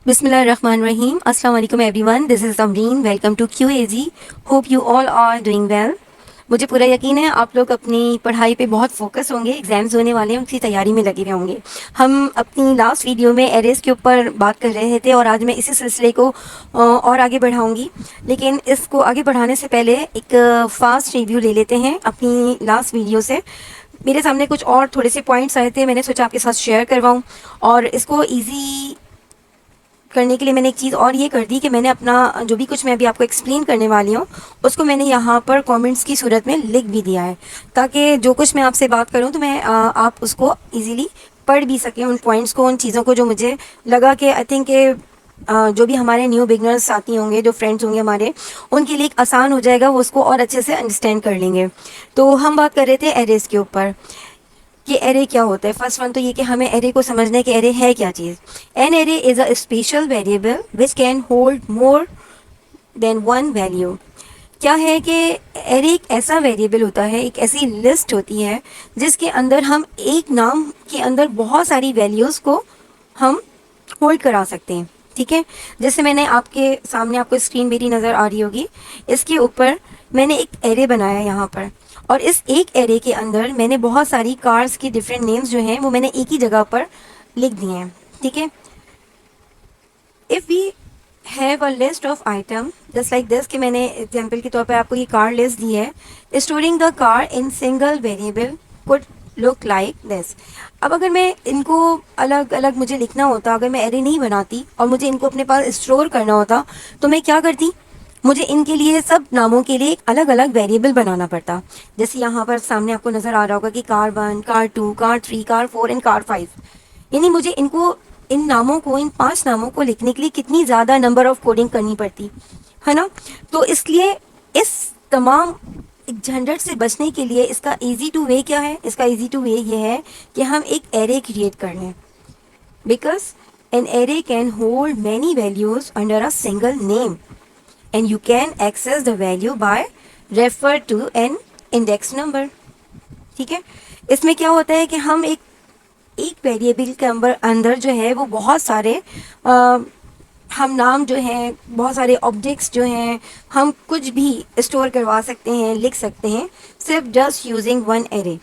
Bismillahirrahmanirrahim. Assalamu alaikum everyone. This is Amreen. Welcome to QAZ. Hope you all are doing well. मुझे पूरा यकीन है आप लोग अपनी पढ़ाई पे बहुत फोकस होंगे, एग्ज़ाम्स होने वाले हैं, उनकी तैयारी में लगे हुए होंगे। हम अपनी लास्ट वीडियो में एरेज़ के ऊपर बात कर रहे थे और आज मैं इसी सिलसिले को और आगे बढ़ाऊंगी। लेकिन इसको आगे बढ़ाने से पहले एक फ़ास्ट रिव्यू ले लेते हैं अपनी लास्ट वीडियो से। मेरे सामने कुछ और थोड़े से पॉइंट्स आए थे, मैंने सोचा आपके साथ शेयर करवाऊँ और इसको ईजी करने के लिए मैंने एक चीज़ और ये कर दी कि मैंने अपना जो भी कुछ मैं अभी आपको एक्सप्लेन करने वाली हूँ उसको मैंने यहाँ पर कमेंट्स की सूरत में लिख भी दिया है, ताकि जो कुछ मैं आपसे बात करूँ तो मैं आप उसको इजीली पढ़ भी सकें, उन पॉइंट्स को, उन चीज़ों को जो मुझे लगा कि आई थिंक जो भी हमारे न्यू बिगनर्स साथी होंगे, जो फ्रेंड्स होंगे हमारे, उनके लिए एक आसान हो जाएगा, वो उसको और अच्छे से अंडरस्टैंड कर लेंगे। तो हम बात कर रहे थे एरेज़ के ऊपर कि एरे क्या होता है। फर्स्ट वन तो ये कि हमें एरे को समझना है कि एरे है क्या चीज़। An array is a special variable which can hold more than one value. क्या है कि एरे एक ऐसा वेरिएबल होता है, एक ऐसी लिस्ट होती है जिसके अंदर हम एक नाम के अंदर बहुत सारी वैल्यूज़ को हम होल्ड करा सकते हैं। ठीक है, जैसे मैंने आपके सामने, आपको स्क्रीन मेरी नज़र आ रही होगी, इसके ऊपर मैंने एक एरे बनाया यहाँ पर और इस एक एरे के अंदर मैंने बहुत सारी कार्स की डिफरेंट नेम्स जो हैं वो मैंने एक ही जगह पर लिख दिए हैं। ठीक है, if we have a list of item just like this, कि मैंने एग्जाम्पल के तौर पर आपको ये कार लिस्ट दी है। Storing the car in single variable could look like this. अब अगर मैं इनको अलग अलग मुझे लिखना होता, अगर मैं एरे नहीं बनाती और मुझे इनको अपने पास स्टोर करना होता तो मैं क्या करती, मुझे इनके लिए सब नामों के लिए एक अलग अलग वेरिएबल बनाना पड़ता। जैसे यहाँ पर सामने आपको नज़र आ रहा होगा कि car 1, car 2, car 3, car 4 and car 5। यानी मुझे इनको, इन नामों को, इन 5 नामों को लिखने के लिए कितनी ज़्यादा नंबर ऑफ कोडिंग करनी पड़ती है ना। तो इसलिए इस तमाम झंझट से बचने के लिए इसका ईजी टू वे क्या है, इसका ईजी टू वे ये है कि हम एक एरे क्रिएट कर लें। Because an array can hold many values under a single name and you can access the value by refer to an index number। ठीक है, इसमें क्या होता है कि हम एक वेरिएबल के अंदर जो है वो बहुत सारे हम नाम जो हैं, बहुत सारे ऑब्जेक्ट्स जो हैं, हम कुछ भी स्टोर करवा सकते हैं, लिख सकते हैं, सिर्फ जस्ट यूजिंग वन एरे।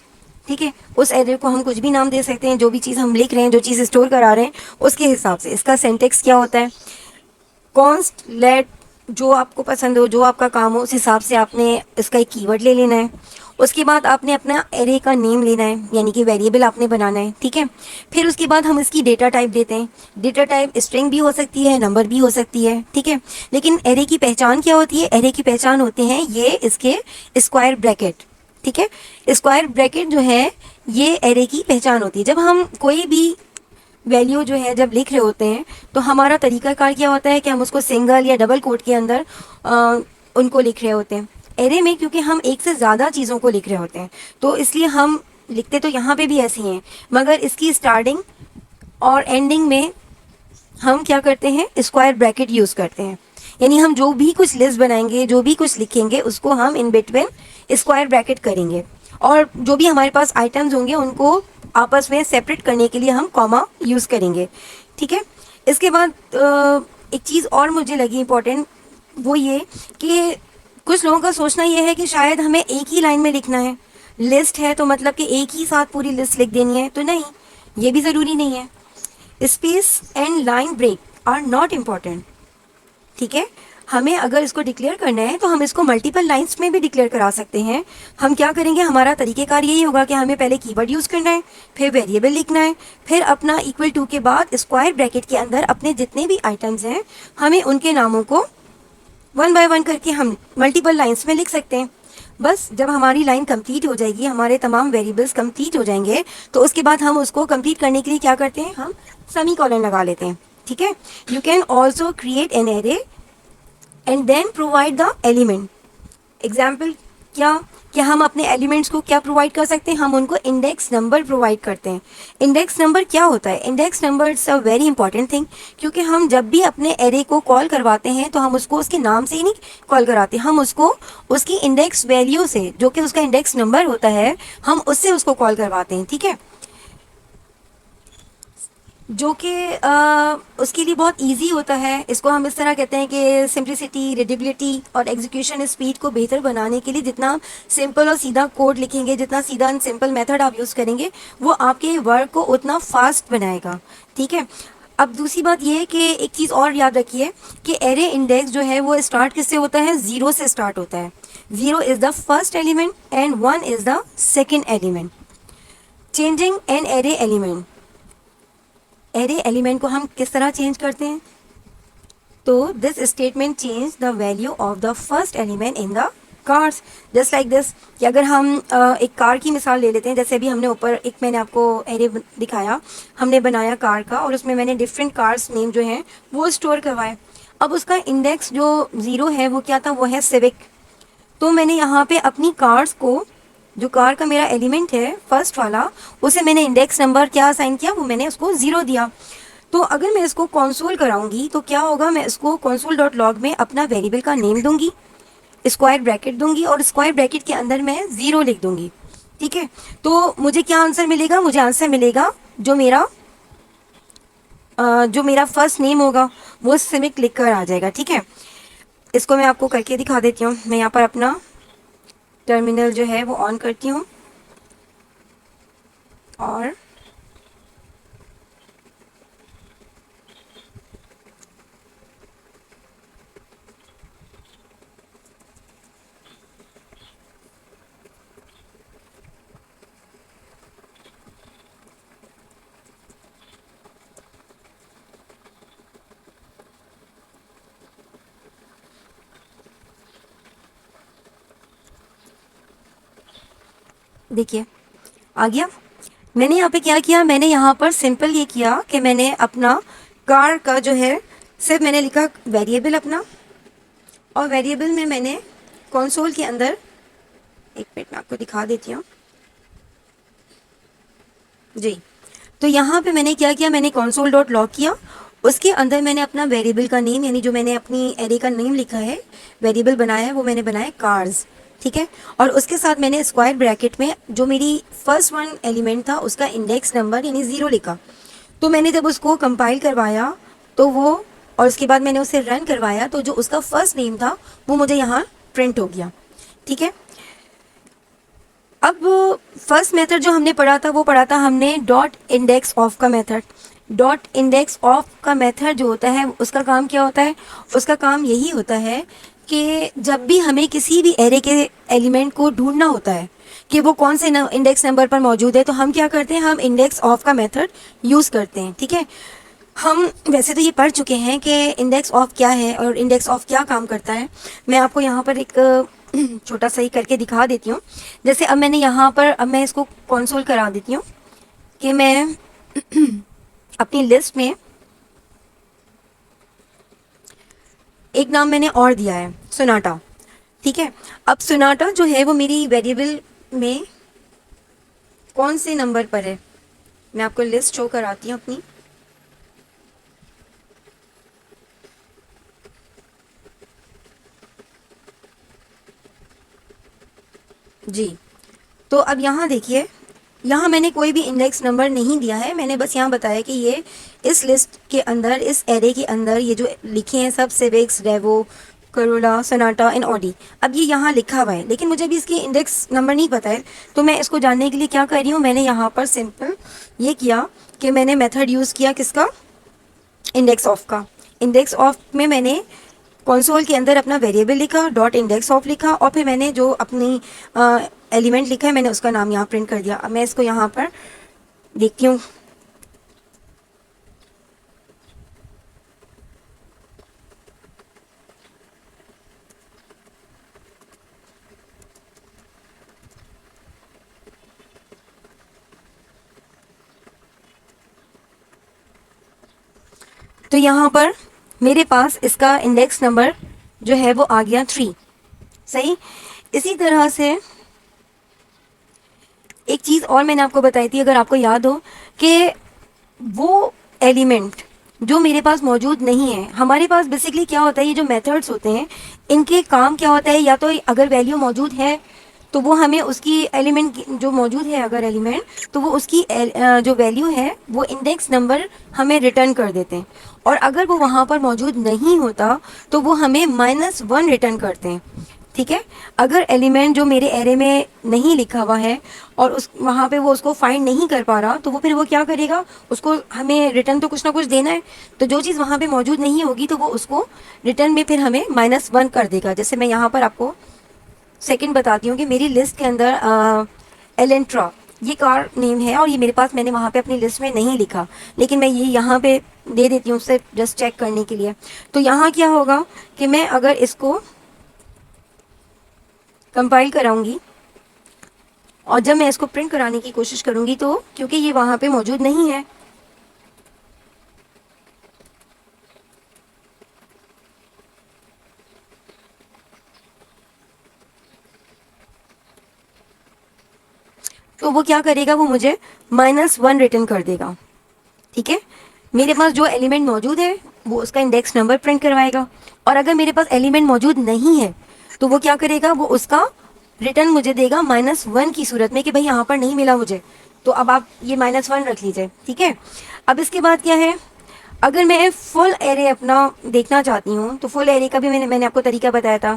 ठीक है, उस एरे को हम कुछ भी नाम दे सकते हैं, जो भी चीज़ हम लिख रहे हैं, जो चीज़ स्टोर करा रहे हैं उसके हिसाब से। इसका सिंटेक्स क्या होता है, कॉन्स्ट लेट, जो आपको पसंद हो, जो आपका काम हो, उस हिसाब से आपने इसका एक कीवर्ड ले लेना है। उसके बाद आपने अपना एरे का नेम लेना है, यानी कि वेरिएबल आपने बनाना है। ठीक है, फिर उसके बाद हम इसकी डेटा टाइप देते हैं। डेटा टाइप स्ट्रिंग भी हो सकती है, नंबर भी हो सकती है। ठीक है, लेकिन एरे की पहचान क्या होती है, एरे की पहचान होते हैं ये इसके स्क्वायर ब्रैकेट। ठीक है, स्क्वायर ब्रैकेट जो है ये एरे की पहचान होती है। जब हम कोई भी वैल्यू जो है जब लिख रहे होते हैं तो हमारा तरीकाकार क्या होता है कि हम उसको सिंगल या डबल कोट के अंदर उनको लिख रहे होते हैं। एरे में क्योंकि हम एक से ज़्यादा चीज़ों को लिख रहे होते हैं तो इसलिए हम लिखते तो यहाँ पे भी ऐसी हैं, मगर इसकी स्टार्टिंग और एंडिंग में हम क्या करते हैं, स्क्वायर ब्रैकेट यूज़ करते हैं। यानी हम जो भी कुछ लिस्ट बनाएंगे, जो भी कुछ लिखेंगे, उसको हम इन बिटवीन स्क्वायर ब्रैकेट करेंगे और जो भी हमारे पास आइटम्स होंगे उनको आपस में सेपरेट करने के लिए हम कॉमा यूज़ करेंगे। ठीक है, इसके बाद एक चीज़ और मुझे लगी इम्पोर्टेंट, वो ये कि कुछ लोगों का सोचना ये है कि शायद हमें एक ही लाइन में लिखना है, लिस्ट है तो मतलब कि एक ही साथ पूरी लिस्ट लिख देनी है, तो नहीं, ये भी ज़रूरी नहीं है। Space and line break are not important. ठीक है, हमें अगर इसको डिक्लेयर करना है तो हम इसको मल्टीपल लाइंस में भी डिक्लेयर करा सकते हैं। हम क्या करेंगे, हमारा तरीक़ेकार यही होगा कि हमें पहले कीवर्ड यूज़ करना है, फिर वेरिएबल लिखना है, फिर अपना इक्वल टू के बाद स्क्वायर ब्रैकेट के अंदर अपने जितने भी आइटम्स हैं हमें उनके नामों को वन बाय वन करके हम मल्टीपल लाइन्स में लिख सकते हैं। बस जब हमारी लाइन कंप्लीट हो जाएगी, हमारे तमाम वेरिएबल्स कंप्लीट हो जाएंगे, तो उसके बाद हम उसको कंप्लीट करने के लिए क्या करते हैं, हम सेमीकोलन लगा लेते हैं। ठीक है, you can also create an array and then provide the element. Example क्या हम अपने एलिमेंट्स को क्या प्रोवाइड कर सकते हैं, हम उनको इंडेक्स नंबर प्रोवाइड करते हैं। इंडेक्स नंबर क्या होता है, index number it's a very important thing, क्योंकि हम जब भी अपने एरे को कॉल करवाते हैं तो हम उसको उसके नाम से ही नहीं कॉल कराते, हम उसको उसकी इंडेक्स वैल्यू से, जो कि उसका इंडेक्स नंबर होता है, हम उससे उसको कॉल करवाते हैं। ठीक है, जो कि उसके लिए बहुत इजी होता है। इसको हम इस तरह कहते हैं कि सिंप्लिसिटी, रीडेबिलिटी और एग्जीक्यूशन स्पीड को बेहतर बनाने के लिए जितना सिंपल और सीधा कोड लिखेंगे, जितना सीधा एंड सिंपल मेथड आप यूज़ करेंगे, वो आपके वर्क को उतना फास्ट बनाएगा। ठीक है। अब दूसरी बात ये है कि एक चीज़ और याद रखिए कि एरे इंडेक्स जो है वो स्टार्ट किससे होता है? ज़ीरो से स्टार्ट होता है। Zero is the first element and one is the second element. Changing an array element, array element को हम किस तरह चेंज करते हैं? तो this statement change the value of the first element in the cars, just like this. कि अगर हम एक कार की मिसाल ले लेते हैं, जैसे अभी हमने ऊपर एक मैंने आपको एरे दिखाया, हमने बनाया कार का और उसमें मैंने डिफरेंट कार्स नेम जो हैं वो स्टोर करवाए। अब उसका इंडेक्स जो ज़ीरो है वो क्या था? वो है सिविक। तो मैंने यहाँ पे अपनी कार्स को, जो कार का मेरा एलिमेंट है फर्स्ट वाला, उसे मैंने इंडेक्स नंबर क्या असाइन किया? वो मैंने उसको ज़ीरो दिया। तो अगर मैं इसको कंसोल कराऊंगी तो क्या होगा? मैं इसको कंसोल डॉट लॉग में अपना वेरिएबल का नेम दूंगी, स्क्वायर ब्रैकेट दूंगी और स्क्वायर ब्रैकेट के अंदर मैं ज़ीरो लिख दूंगी। ठीक है। तो मुझे क्या आंसर मिलेगा? मुझे आंसर मिलेगा जो मेरा फर्स्ट नेम होगा वो सिमिक लिख कर आ जाएगा। ठीक है। इसको मैं आपको करके दिखा देती हूँ। मैं यहाँ पर अपना टर्मिनल जो है वो ऑन करती हूँ और देखिए आ गया। मैंने यहाँ पे क्या किया? मैंने यहाँ पर सिंपल ये किया कि मैंने अपना कार का जो है सिर्फ मैंने लिखा वेरिएबल अपना, और वेरिएबल में मैंने कंसोल के अंदर, एक मिनट में आपको दिखा देती हूँ जी। तो यहाँ पे मैंने क्या किया? मैंने कंसोल डॉट लॉग किया, उसके अंदर मैंने अपना वेरिएबल का नेम, यानी जो मैंने अपनी एरे का नेम लिखा है, वेरिएबल बनाया है, वो मैंने बनाया कार्स। ठीक है। और उसके साथ मैंने स्क्वायर ब्रैकेट में जो मेरी फर्स्ट वन एलिमेंट था उसका इंडेक्स नंबर यानी ज़ीरो लिखा। तो मैंने जब उसको कंपाइल करवाया तो वो, और उसके बाद मैंने उसे रन करवाया तो जो उसका फर्स्ट नेम था वो मुझे यहाँ प्रिंट हो गया। ठीक है। अब फर्स्ट मेथड जो हमने पढ़ा था वो पढ़ा था हमने डॉट इंडेक्स ऑफ का मेथड। डॉट इंडेक्स ऑफ का मेथड जो होता है उसका काम क्या होता है? उसका काम यही होता है कि जब भी हमें किसी भी एरे के एलिमेंट को ढूंढना होता है कि वो कौन से इंडेक्स नंबर पर मौजूद है, तो हम क्या करते हैं? हम इंडेक्स ऑफ का मेथड यूज़ करते हैं। ठीक है। हम वैसे तो ये पढ़ चुके हैं कि इंडेक्स ऑफ क्या है और इंडेक्स ऑफ क्या काम करता है। मैं आपको यहाँ पर एक छोटा सा ही करके दिखा देती हूँ। जैसे अब मैंने यहाँ पर, अब मैं इसको कंसोल करा देती हूँ कि मैं अपनी लिस्ट में एक नाम मैंने और दिया है, सोनाटा। ठीक है। अब सोनाटा जो है वो मेरी वेरिएबल में कौन से नंबर पर है, मैं आपको लिस्ट शो कराती हूँ अपनी। जी। तो अब यहाँ देखिए, यहाँ मैंने कोई भी इंडेक्स नंबर नहीं दिया है, मैंने बस यहाँ बताया कि ये इस लिस्ट के अंदर, इस एरे के अंदर ये जो लिखे हैं सब, Civics, Revo, Corolla, Sonata and Audi, अब ये यहाँ लिखा हुआ है, लेकिन मुझे भी इसकी इंडेक्स नंबर नहीं पता है। तो मैं इसको जानने के लिए क्या कर रही हूँ? मैंने यहाँ पर सिंपल ये किया कि मैंने मेथड यूज़ किया किसका? इंडेक्स ऑफ का। इंडेक्स ऑफ में मैंने कंसोल के अंदर अपना वेरिएबल लिखा, डॉट इंडेक्स ऑफ लिखा, और फिर मैंने जो अपनी एलिमेंट लिखा है मैंने उसका नाम यहाँ प्रिंट कर दिया। अब मैं इसको यहाँ पर देखती हूँ। तो यहाँ पर मेरे पास इसका इंडेक्स नंबर जो है वो आ गया 3। सही। इसी तरह से एक चीज़ और मैंने आपको बताई थी, अगर आपको याद हो, कि वो एलिमेंट जो मेरे पास मौजूद नहीं है, हमारे पास बेसिकली क्या होता है, ये जो मेथड्स होते हैं इनके काम क्या होता है, या तो अगर वैल्यू मौजूद है तो वो हमें उसकी एलिमेंट जो मौजूद है अगर एलिमेंट, तो वो उसकी जो वैल्यू है वो इंडेक्स नंबर हमें रिटर्न कर देते हैं। और अगर वो वहाँ पर मौजूद नहीं होता तो वो हमें -1 रिटर्न करते हैं। ठीक है, अगर एलिमेंट जो मेरे एरे में नहीं लिखा हुआ है और उस वहाँ पे वो उसको फाइंड नहीं कर पा रहा, तो वो फिर वो क्या करेगा, उसको हमें रिटर्न तो कुछ ना कुछ देना है। तो जो चीज़ वहाँ पे मौजूद नहीं होगी तो वो उसको रिटर्न में फिर हमें -1 कर देगा। जैसे मैं यहाँ पर आपको सेकंड बताती हूँ कि मेरी लिस्ट के अंदर एलेंट्रा ये कार नेम है और ये मेरे पास, मैंने वहाँ पे अपनी लिस्ट में नहीं लिखा, लेकिन मैं ये यहाँ पे दे देती हूँ उससे जस्ट चेक करने के लिए। तो यहाँ क्या होगा कि मैं अगर इसको कंपाइल कराऊंगी और जब मैं इसको प्रिंट कराने की कोशिश करूंगी तो क्योंकि ये वहाँ पे मौजूद नहीं है, तो वो क्या करेगा, वो मुझे -1 रिटर्न कर देगा। ठीक है, मेरे पास जो एलिमेंट मौजूद है वो उसका इंडेक्स नंबर प्रिंट करवाएगा, और अगर मेरे पास एलिमेंट मौजूद नहीं है तो वो क्या करेगा, वो उसका रिटर्न मुझे देगा -1 की सूरत में कि भाई यहाँ पर नहीं मिला मुझे, तो अब आप ये -1 रख लीजिए। ठीक है, अब इसके बाद क्या है, अगर मैं फुल एरे अपना देखना चाहती हूँ तो फुल एरे का भी मैंने आपको तरीका बताया था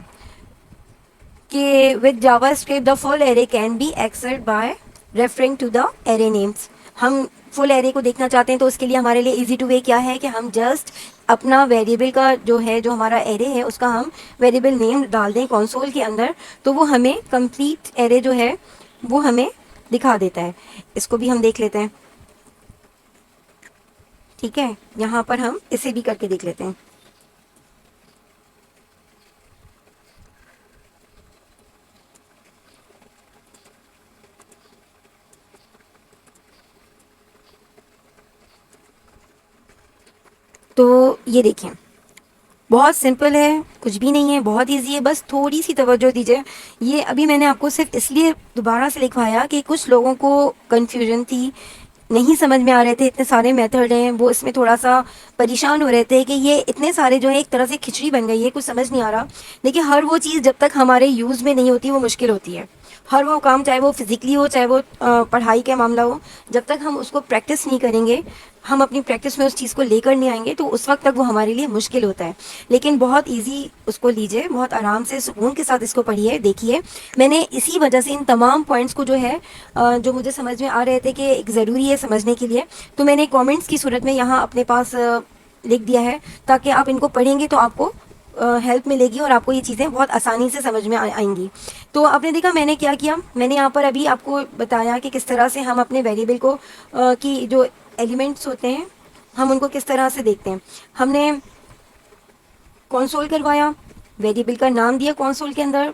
कि with JavaScript the full array can be accessed by referring to the array names. हम फुल एरे को देखना चाहते हैं तो उसके लिए हमारे लिए इजी टू वे क्या है कि हम जस्ट अपना वेरिएबल का जो है, जो हमारा एरे है उसका हम वेरिएबल नेम डाल दें कंसोल के अंदर, तो वो हमें कंप्लीट एरे जो है वो हमें दिखा देता है। इसको भी हम देख लेते हैं। ठीक है, यहाँ पर हम इसे भी करके देख लेते हैं। तो ये देखें, बहुत सिंपल है, कुछ भी नहीं है, बहुत इजी है, बस थोड़ी सी तवज्जो दीजिए। ये अभी मैंने आपको सिर्फ इसलिए दोबारा से लिखवाया कि कुछ लोगों को कन्फ्यूजन थी, नहीं समझ में आ रहे थे, इतने सारे मेथड हैं, वो इसमें थोड़ा सा परेशान हो रहे थे कि ये इतने सारे जो है एक तरह से खिचड़ी बन गई है, कुछ समझ नहीं आ रहा। देखिए, हर वो चीज़ जब तक हमारे यूज़ में नहीं होती वो मुश्किल होती है। हर वो काम, चाहे वो फिज़िकली हो, चाहे वो पढ़ाई का मामला हो, जब तक हम उसको प्रैक्टिस नहीं करेंगे, हम अपनी प्रैक्टिस में उस चीज़ को लेकर नहीं आएंगे, तो उस वक्त तक वो हमारे लिए मुश्किल होता है। लेकिन बहुत इजी उसको लीजिए, बहुत आराम से सुकून के साथ इसको पढ़िए, देखिए। मैंने इसी वजह से इन तमाम पॉइंट्स को जो है जो मुझे समझ में आ रहे थे कि एक ज़रूरी है समझने के लिए, तो मैंने कमेंट्स की सूरत में यहाँ अपने पास लिख दिया है, ताकि आप इनको पढ़ेंगे तो आपको हेल्प मिलेगी और आपको ये चीज़ें बहुत आसानी से समझ में आएंगी। तो आपने देखा मैंने क्या किया, मैंने यहाँ पर अभी आपको बताया कि किस तरह से हम अपने वेरिएबल को की जो एलिमेंट्स होते हैं हम उनको किस तरह से देखते हैं। हमने कंसोल करवाया, वेरिएबल का नाम दिया कंसोल के अंदर,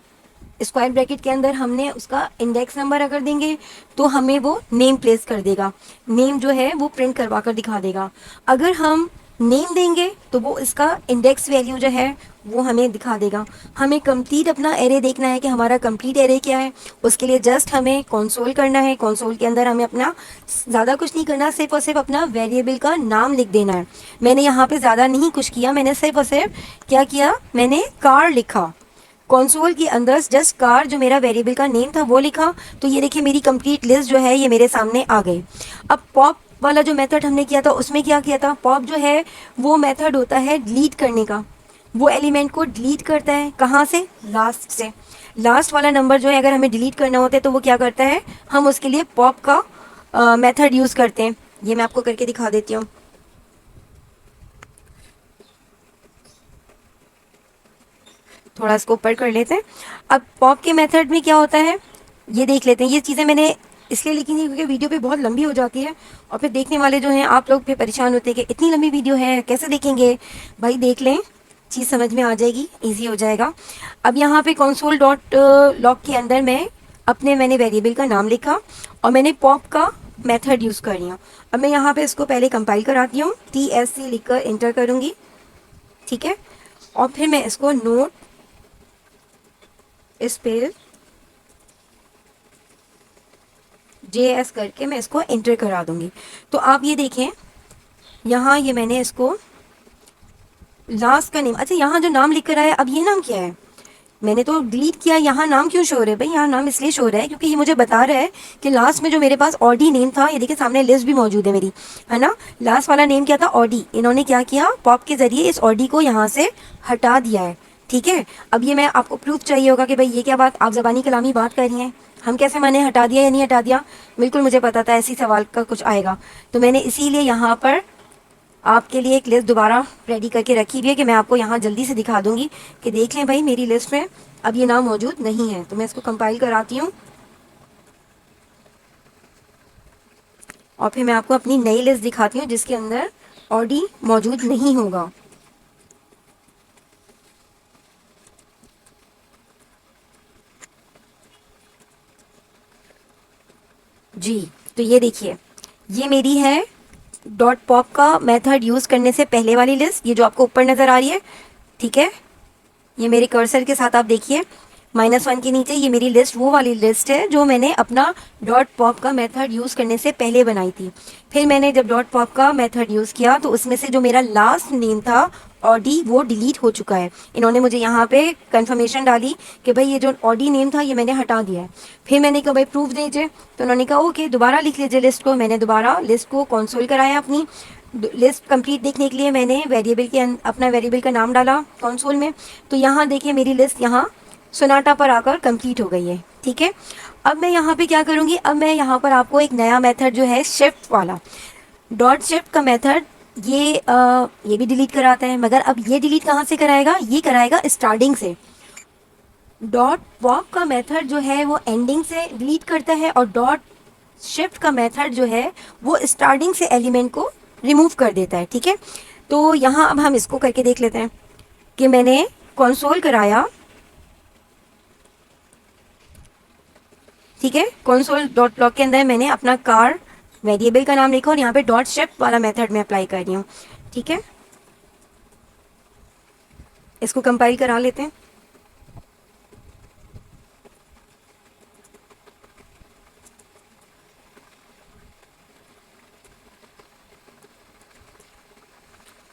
स्क्वायर ब्रैकेट के अंदर हमने उसका इंडेक्स नंबर अगर देंगे तो हमें वो नेम प्लेस कर देगा, नेम जो है वो प्रिंट करवा कर दिखा देगा। अगर हम नेम देंगे तो वो इसका इंडेक्स वैल्यू जो है वो हमें दिखा देगा। हमें कंप्लीट अपना एरे देखना है कि हमारा कंप्लीट एरे क्या है, उसके लिए जस्ट हमें कंसोल करना है। कंसोल के अंदर हमें अपना ज़्यादा कुछ नहीं करना, सिर्फ और सिर्फ अपना वेरिएबल का नाम लिख देना है। मैंने यहाँ पे ज़्यादा नहीं कुछ किया, मैंने सिर्फ और सिर्फ क्या किया, मैंने कार लिखा कंसोल के अंदर, जस्ट कार जो मेरा वेरिएबल का नेम था वो लिखा। तो ये देखिए मेरी कंप्लीट लिस्ट जो है ये मेरे सामने आ गई। अब पॉप वाला जो मेथड हमने किया था उसमें क्या किया था, पॉप जो है वो मेथड होता है डिलीट करने का। वो एलिमेंट को डिलीट करता है, कहाँ से, लास्ट से। लास्ट वाला नंबर जो है अगर हमें डिलीट करना होता है तो वो क्या करता है, हम उसके लिए पॉप का मेथड यूज़ करते हैं। ये मैं आपको करके दिखा देती हूँ। थोड़ा इसको ऊपर कर लेते हैं। अब पॉप के मेथड में क्या होता है ये देख लेते हैं। ये चीज़ें मैंने इसलिए लिखी नहीं क्योंकि वीडियो पे बहुत लंबी हो जाती है और फिर देखने वाले जो हैं आप लोग फिर परेशान होते हैं कि इतनी लंबी वीडियो है कैसे देखेंगे। भाई देख लें, चीज़ समझ में आ जाएगी, ईजी हो जाएगा। अब यहाँ पे कंसोल डॉट लॉग के अंदर मैंने वेरिएबल का नाम लिखा और मैंने पॉप का मेथड यूज़ कर लिया। अब मैं यहाँ पे इसको पहले कंपाइल कराती हूँ, TSC लिखकर इंटर करूँगी, ठीक है। और फिर मैं इसको नोट स्पेस JS करके मैं इसको इंटर करा दूंगी। तो आप ये देखें यहाँ ये मैंने इसको लास्ट का नेम, अच्छा यहाँ जो नाम लिख कर आया, अब ये नाम क्या है, मैंने तो डिलीट किया, यहाँ नाम क्यों शो हो रहा है भाई? यहाँ नाम इसलिए शो हो रहा है क्योंकि ये मुझे बता रहा है कि लास्ट में जो मेरे पास ऑडी नेम था, ये देखिए सामने लिस्ट भी मौजूद है मेरी, है ना। लास्ट वाला नेम क्या था? ऑडी। इन्होंने क्या किया? पॉप के जरिए इस ऑडी को यहाँ से हटा दिया है, ठीक है। अब ये मैं आपको प्रूफ चाहिए होगा कि भाई ये क्या बात आप ज़बानी कलामी बात कर रही हैं, हम कैसे मैंने हटा दिया या नहीं हटा दिया? बिल्कुल मुझे पता था ऐसी सवाल का कुछ आएगा, तो मैंने इसीलिए यहाँ पर आपके लिए एक लिस्ट दोबारा रेडी करके रखी हुई है कि मैं आपको यहाँ जल्दी से दिखा दूंगी कि देख लें भाई मेरी लिस्ट में अब ये नाम मौजूद नहीं है। तो मैं इसको कंपाइल कराती हूँ और फिर मैं आपको अपनी नई लिस्ट दिखाती हूँ जिसके अंदर ऑडी मौजूद नहीं होगा। जी, तो ये देखिए, ये मेरी है डॉट पॉप का मेथड यूज़ करने से पहले वाली लिस्ट, ये जो आपको ऊपर नज़र आ रही है, ठीक है। ये मेरे कर्सर के साथ आप देखिए -1 के नीचे ये मेरी लिस्ट वो वाली लिस्ट है जो मैंने अपना डॉट पॉप का मेथड यूज़ करने से पहले बनाई थी। फिर मैंने जब डॉट पॉप का मेथड यूज़ किया तो उसमें से जो मेरा लास्ट नेम था ऑडी, वो डिलीट हो चुका है। इन्होंने मुझे यहाँ पे कंफर्मेशन डाली कि भाई ये जो ऑडी नेम था ये मैंने हटा दिया है। फिर मैंने कहा भाई प्रूफ दीजिए, तो उन्होंने कहा ओके दोबारा लिख लीजिए लिस्ट को। मैंने दोबारा लिस्ट को कंसोल कराया, अपनी लिस्ट कंप्लीट देखने के लिए मैंने वेरिएबल के अपना वेरिएबल का नाम डाला कंसोल में। तो यहाँ देखिए मेरी लिस्ट यहाँ सोनाटा पर आकर कंप्लीट हो गई है, ठीक है। अब मैं यहाँ पे क्या करूँगी? अब मैं यहाँ पर आपको एक नया मेथड जो है शिफ्ट वाला, डॉट शिफ्ट का मेथड, ये भी डिलीट कराता है, मगर अब ये डिलीट कहाँ से कराएगा? ये कराएगा स्टार्टिंग से। डॉट पॉप का मेथड जो है वो एंडिंग से डिलीट करता है और डॉट शिफ्ट का मेथड जो है वो स्टार्टिंग से एलिमेंट को रिमूव कर देता है, ठीक है। तो यहाँ अब हम इसको करके देख लेते हैं कि मैंने कंसोल कराया, ठीक है। कंसोल डॉट लॉग के अंदर मैंने अपना कार वेरिएबल का नाम लिखा और यहाँ पे डॉट शिफ्ट वाला मेथड मैं अप्लाई कर रही हूँ, ठीक है। इसको कंपाइल करा लेते हैं।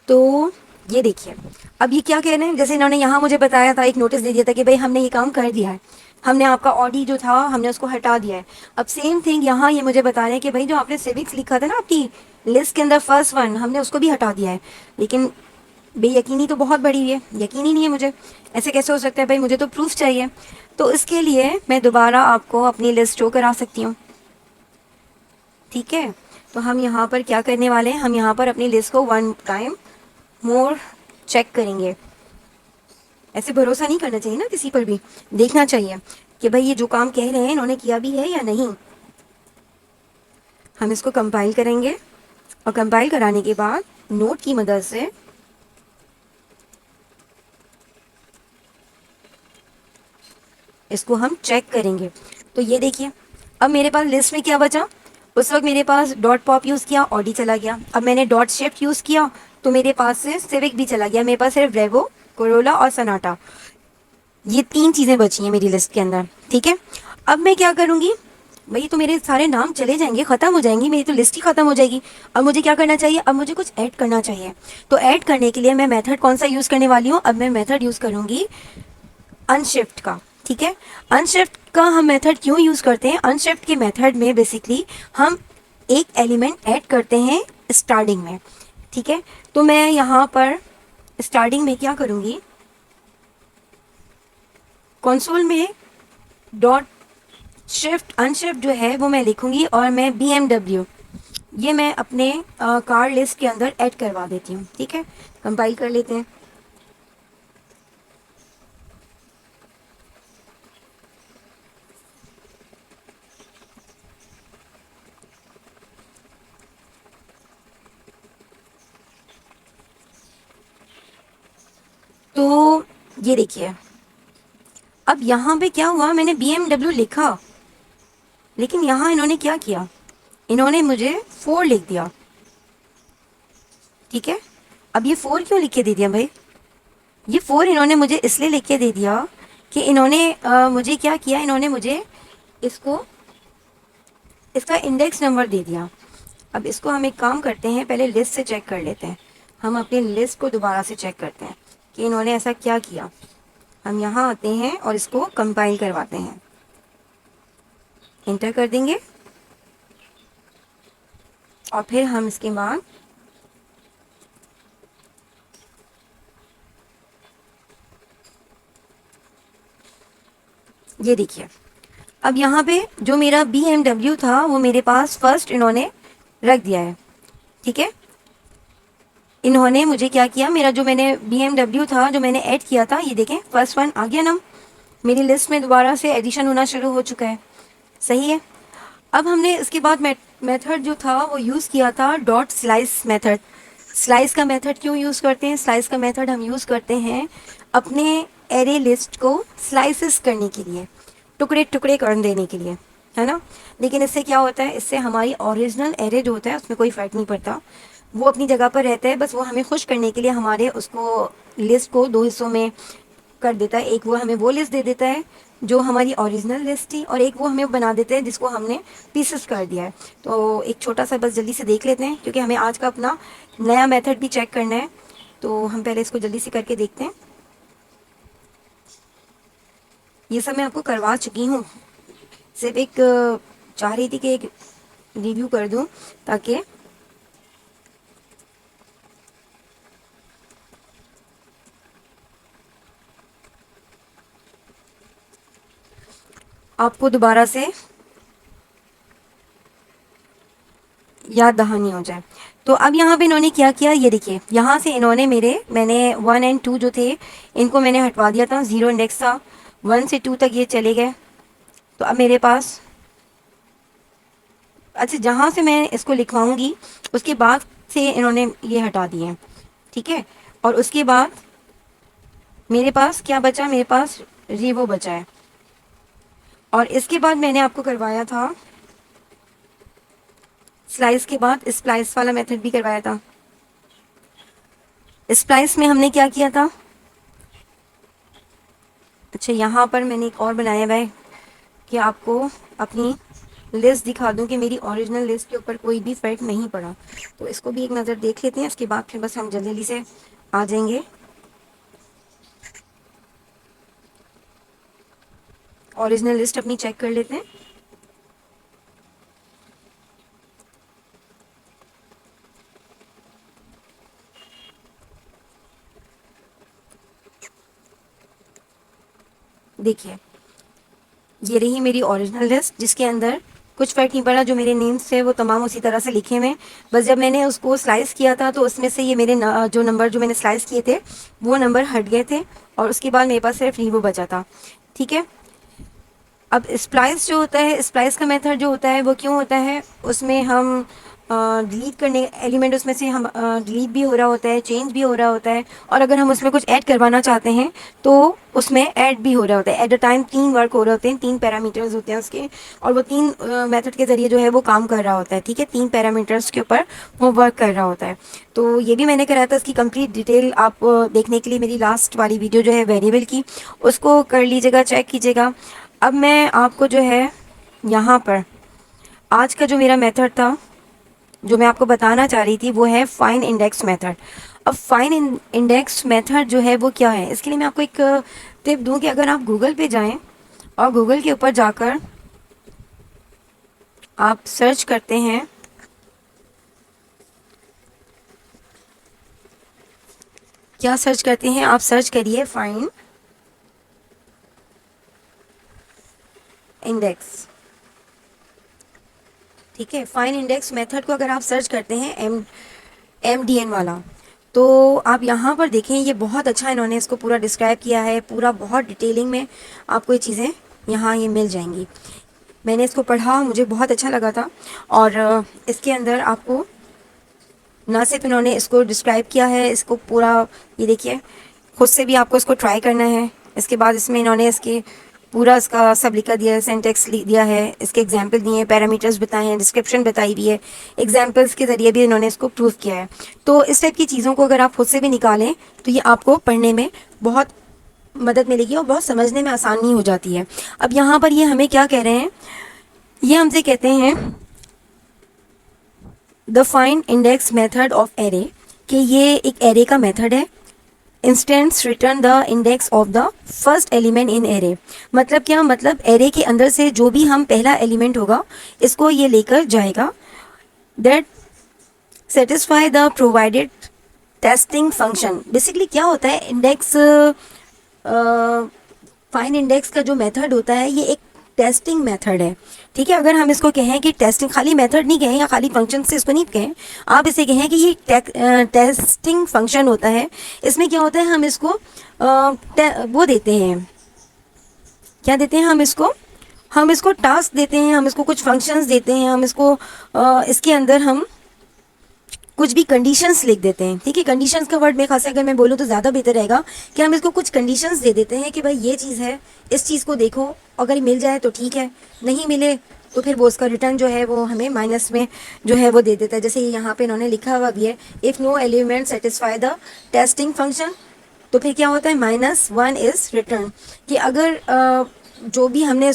तो ये देखिए अब ये क्या कह रहे हैं, जैसे इन्होंने यहाँ मुझे बताया था, एक नोटिस दे दिया था कि भाई हमने ये काम कर दिया है, हमने आपका ऑडी जो था हमने उसको हटा दिया है। अब सेम थिंग यहाँ ये मुझे बता रहे हैं कि भाई जो आपने सिविक्स लिखा था ना आपकी लिस्ट के अंदर फर्स्ट वन, हमने उसको भी हटा दिया है। लेकिन बेयकीनी तो बहुत बड़ी है, यकीन ही नहीं है मुझे, ऐसे कैसे हो सकता है भाई? मुझे तो प्रूफ चाहिए। तो इसके लिए मैं दोबारा आपको अपनी लिस्ट शो करा सकती हूँ, ठीक है। तो हम यहाँ पर क्या करने वाले हैं, हम यहाँ पर अपनी लिस्ट को वन टाइम मोर चेक करेंगे। ऐसे भरोसा नहीं करना चाहिए ना किसी पर भी, देखना चाहिए कि भाई ये जो काम कह रहे हैं इन्होंने किया भी है या नहीं। हम इसको कंपाइल करेंगे और कंपाइल कराने के बाद नोट की मदद से इसको हम चेक करेंगे। तो ये देखिए अब मेरे पास लिस्ट में क्या बचा? उस वक्त मेरे पास डॉट पॉप यूज़ किया, ऑडी चला गया। अब मैंने डॉट शिफ्ट यूज़ किया तो मेरे पास से सिविक भी चला गया। मेरे पास सिर्फ रेवो, कोरोला और सनाटा, ये 3 चीज़ें बची हैं मेरी लिस्ट के अंदर, ठीक है। अब मैं क्या करूँगी भाई? तो मेरे सारे नाम चले जाएंगे, ख़त्म हो जाएंगी, मेरी तो लिस्ट ही ख़त्म हो जाएगी। अब मुझे क्या करना चाहिए? अब मुझे कुछ ऐड करना चाहिए। तो ऐड करने के लिए मैं मेथड कौन सा यूज़ करने वाली हूँ? अब मैं मेथड यूज़ करूँगी अनशिफ्ट का, ठीक है। अनशिफ्ट का हम मेथड क्यों यूज़ करते हैं? अनशिफ्ट के मेथड में बेसिकली हम एक एलिमेंट ऐड करते हैं स्टार्टिंग में, ठीक है। तो मैं यहाँ पर स्टार्टिंग में क्या करूँगी, कंसोल में डॉट शिफ्ट अनशिफ्ट जो है वो मैं लिखूँगी और मैं BMW ये मैं अपने कार लिस्ट के अंदर ऐड करवा देती हूँ, ठीक है। कंपाइल कर लेते हैं। तो ये देखिए अब यहाँ पे क्या हुआ, मैंने BMW लिखा लेकिन यहाँ इन्होंने क्या किया, इन्होंने मुझे 4 लिख दिया, ठीक है। अब ये 4 क्यों लिख के दे दिया भाई? ये 4 इन्होंने मुझे इसलिए लिख के दे दिया कि इन्होंने मुझे क्या किया, इन्होंने मुझे इसको इसका इंडेक्स नंबर दे दिया। अब इसको हम एक काम करते हैं, पहले लिस्ट से चेक कर लेते हैं। हम अपनी लिस्ट को दोबारा से चेक करते हैं कि इन्होंने ऐसा क्या किया, हम यहाँ आते हैं और इसको कंपाइल करवाते हैं, इंटर कर देंगे और फिर हम इसके बाद ये देखिए, अब यहाँ पे जो मेरा BMW था वो मेरे पास फर्स्ट इन्होंने रख दिया है। ठीक है, इन्होंने मुझे क्या किया, मेरा जो मैंने BMW था जो मैंने ऐड किया था, ये देखें फर्स्ट वन आ गया ना, मेरी लिस्ट में दोबारा से एडिशन होना शुरू हो चुका है। सही है। अब हमने इसके बाद मेथड जो था वो यूज़ किया था डॉट स्लाइस मेथड। स्लाइस का मेथड क्यों यूज़ करते हैं? स्लाइस का मेथड हम यूज़ करते हैं अपने एरे लिस्ट को स्लाइसेस करने के लिए, टुकड़े टुकड़े कर देने के लिए, है ना। लेकिन इससे क्या होता है, इससे हमारी ओरिजिनल एरे जो होता है उसमें कोई फ़र्क नहीं पड़ता, वो अपनी जगह पर रहता है। बस वो हमें खुश करने के लिए हमारे उसको लिस्ट को दो हिस्सों में कर देता है। एक वो हमें वो लिस्ट दे देता है जो हमारी ओरिजिनल लिस्ट थी, और एक वो हमें बना देते हैं जिसको हमने पीसेस कर दिया है। तो एक छोटा सा बस जल्दी से देख लेते हैं, क्योंकि हमें आज का अपना नया मेथड भी चेक करना है। तो हम पहले इसको जल्दी से करके देखते हैं। ये सब मैं आपको करवा चुकी हूँ, सिर्फ एक चाह रही थी कि एक रिव्यू कर दूँ ताकि आपको दोबारा से याद दहानी हो जाए। तो अब यहाँ पे इन्होंने क्या किया, ये देखिए, यहाँ से इन्होंने मैंने 1 और 2 जो थे इनको मैंने हटवा दिया था। 0 इंडेक्स था, 1 से 2 तक ये चले गए। तो अब मेरे पास, अच्छा, जहाँ से मैं इसको लिखवाऊंगी उसके बाद से इन्होंने ये हटा दिए हैं। ठीक है, और उसके बाद मेरे पास क्या बचा, मेरे पास रिवो बचा है। और इसके बाद मैंने आपको करवाया था स्लाइस के बाद स्प्लाइस वाला मेथड भी करवाया था। स्प्लाइस में हमने क्या किया था, अच्छा, यहाँ पर मैंने एक और बनाया हुआ है कि आपको अपनी लिस्ट दिखा दूं कि मेरी ओरिजिनल लिस्ट के ऊपर कोई भी फ़र्क नहीं पड़ा। तो इसको भी एक नज़र देख लेते हैं, इसके बाद फिर बस हम जल्दी से आ जाएंगे। ओरिजिनल लिस्ट अपनी चेक कर लेते हैं। देखिए, ये रही मेरी ओरिजिनल लिस्ट, जिसके अंदर कुछ फ़र्क नहीं पड़ा, जो मेरे नेम्स थे वो तमाम उसी तरह से लिखे हुए। बस जब मैंने उसको स्लाइस किया था तो उसमें से ये मेरे जो नंबर जो मैंने स्लाइस किए थे वो नंबर हट गए थे, और उसके बाद मेरे पास सिर्फ रिवो बचा था। ठीक है, अब स्प्लाइस जो होता है, स्प्लाइस का मेथड जो होता है वो क्यों होता है, उसमें हम डिलीट करने एलिमेंट उसमें से हम डिलीट भी हो रहा होता है, चेंज भी हो रहा होता है, और अगर हम उसमें कुछ ऐड करवाना चाहते हैं तो उसमें ऐड भी हो रहा होता है। एट द टाइम 3 वर्क हो रहे होते हैं, 3 पैरामीटर्स होते हैं उसके, और वो 3 मेथड के ज़रिए जो है वो काम कर रहा होता है। ठीक है, 3 पैरामीटर्स के ऊपर वो वर्क कर रहा होता है। तो ये भी मैंने कराया था, इसकी कंप्लीट डिटेल आप देखने के लिए मेरी लास्ट वाली वीडियो जो है वेरिएबल की, उसको कर लीजिएगा, चेक कीजिएगा। अब मैं आपको जो है यहाँ पर आज का जो मेरा मेथड था जो मैं आपको बताना चाह रही थी वो है फाइन इंडेक्स मेथड। अब फाइन इंडेक्स मेथड जो है वो क्या है, इसके लिए मैं आपको एक टिप दूं कि अगर आप गूगल पे जाएं और गूगल के ऊपर जाकर आप सर्च करते हैं क्या सर्च करते हैं, आप सर्च करिए फाइन इंडेक्स। ठीक है, फाइन इंडेक्स मेथड को अगर आप सर्च करते हैं MDN वाला, तो आप यहाँ पर देखें, ये बहुत अच्छा इन्होंने इसको पूरा डिस्क्राइब किया है, पूरा बहुत डिटेलिंग में आपको ये चीज़ें यहाँ ये मिल जाएंगी। मैंने इसको पढ़ा, मुझे बहुत अच्छा लगा था, और इसके अंदर आपको ना सिर्फ इन्होंने इसको डिस्क्राइब किया है, इसको पूरा ये देखिए, खुद से भी आपको इसको ट्राई करना है। इसके बाद इसमें इन्होंने इसके पूरा इसका सब लिखा दिया है, सिंटेक्स दिया है, इसके एग्जाम्पल दिए हैं, पैरामीटर्स बताए हैं, डिस्क्रिप्शन बताई हुई है, एग्जाम्पल्स के ज़रिए भी इन्होंने इसको प्रूव किया है। तो इस टाइप की चीज़ों को अगर आप खुद से भी निकालें तो ये आपको पढ़ने में बहुत मदद मिलेगी और बहुत समझने में आसानी हो जाती है। अब यहाँ पर ये हमें क्या कह रहे हैं, ये हमसे कहते हैं the find index method of array, कि ये एक एरे का मेथड है। Instants return the index of the first element in array. मतलब क्या, मतलब एरे के अंदर से जो भी हम पहला एलिमेंट होगा इसको ये लेकर जाएगा। That satisfy the provided testing function. Basically क्या होता है, इंडेक्स फाइन इंडेक्स का जो मेथड होता है ये एक टेस्टिंग मेथड है। ठीक है, अगर हम इसको कहें कि टेस्टिंग, खाली मेथड नहीं कहें या खाली फंक्शन से इसको नहीं कहें, आप इसे कहें कि ये टेस्टिंग फंक्शन होता है। इसमें क्या होता है, हम इसको वो देते हैं, क्या देते हैं हम इसको टास्क देते हैं, हम इसको कुछ फंक्शंस देते हैं, हम इसको इसके अंदर हम कुछ भी कंडीशंस लिख देते हैं। ठीक है, कंडीशंस का वर्ड में खास अगर मैं बोलूँ तो ज़्यादा बेहतर रहेगा कि हम इसको कुछ कंडीशंस दे देते हैं कि भाई ये चीज़ है, इस चीज़ को देखो, अगर मिल जाए तो ठीक है, नहीं मिले तो फिर वो उसका रिटर्न जो है वो हमें माइनस में जो है वो दे देता है। जैसे यहाँ पे इन्होंने लिखा हुआ भी है, if no element satisfy the testing function, तो फिर क्या होता है, -1 इज़ रिटर्न। कि अगर जो भी हमने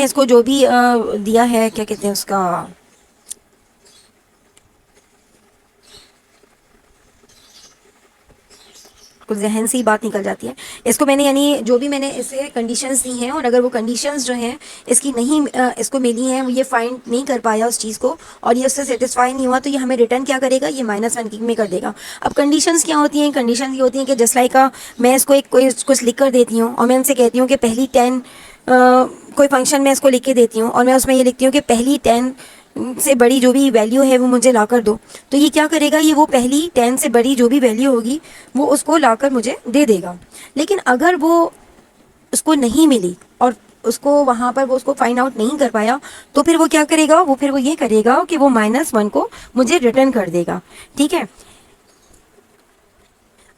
इसको जो भी दिया है, क्या कहते हैं उसका, कुछ जहन से ही बात निकल जाती है। इसको मैंने, यानी जो भी मैंने इसे कंडीशंस दी हैं, और अगर वो कंडीशंस जो हैं इसकी नहीं इसको मिली हैं, वो ये फाइंड नहीं कर पाया उस चीज़ को, और ये उससे सेटिस्फाई नहीं हुआ, तो ये हमें रिटर्न क्या करेगा, ये -1 में कर देगा। अब कंडीशंस क्या होती हैं, कंडीशंस ये होती हैं कि जस्ट लाइक मैं इसको एक कोई कुछ लिख कर देती हूँ, और मैं उनसे कहती हूँ कि पहली 10 कोई फंक्शन में इसको लिख के देती हूँ, और मैं उसमें ये लिखती हूँ कि पहली 10 से बड़ी जो भी वैल्यू है वो मुझे ला कर दो। तो ये क्या करेगा, ये वो पहली 10 से बड़ी जो भी वैल्यू होगी वो उसको ला कर मुझे दे देगा। लेकिन अगर वो उसको नहीं मिली और उसको वहाँ पर वो उसको फाइंड आउट नहीं कर पाया, तो फिर वो क्या करेगा, फिर वो ये करेगा कि वो -1 को मुझे रिटर्न कर देगा। ठीक है,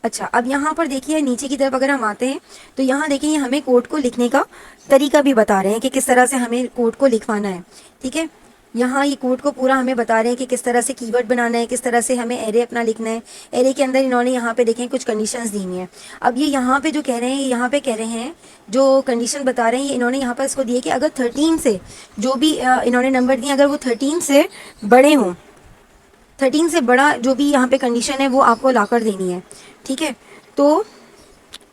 अच्छा, अब यहाँ पर देखिए नीचे की तरफ अगर हम आते हैं तो यहाँ देखिए, ये हमें कोड को लिखने का तरीका भी बता रहे हैं कि किस तरह से हमें कोड को लिखवाना है। ठीक है, यहाँ ये कोड को पूरा हमें बता रहे हैं कि किस तरह से कीवर्ड बनाना है, किस तरह से हमें एरे अपना लिखना है। एरे के अंदर इन्होंने यहाँ पे देखें कुछ कंडीशंस दी हुई हैं। अब ये यहाँ पे जो कह रहे हैं, यहाँ पे कह रहे हैं जो कंडीशन बता रहे हैं, ये इन्होंने यहाँ पर इसको दिए कि अगर 13 से जो भी इन्होंने नंबर दिए, अगर वो 13 से बड़े हों, 13 से बड़ा जो भी यहाँ पे कंडीशन है वो आपको ला कर देनी है। ठीक है, तो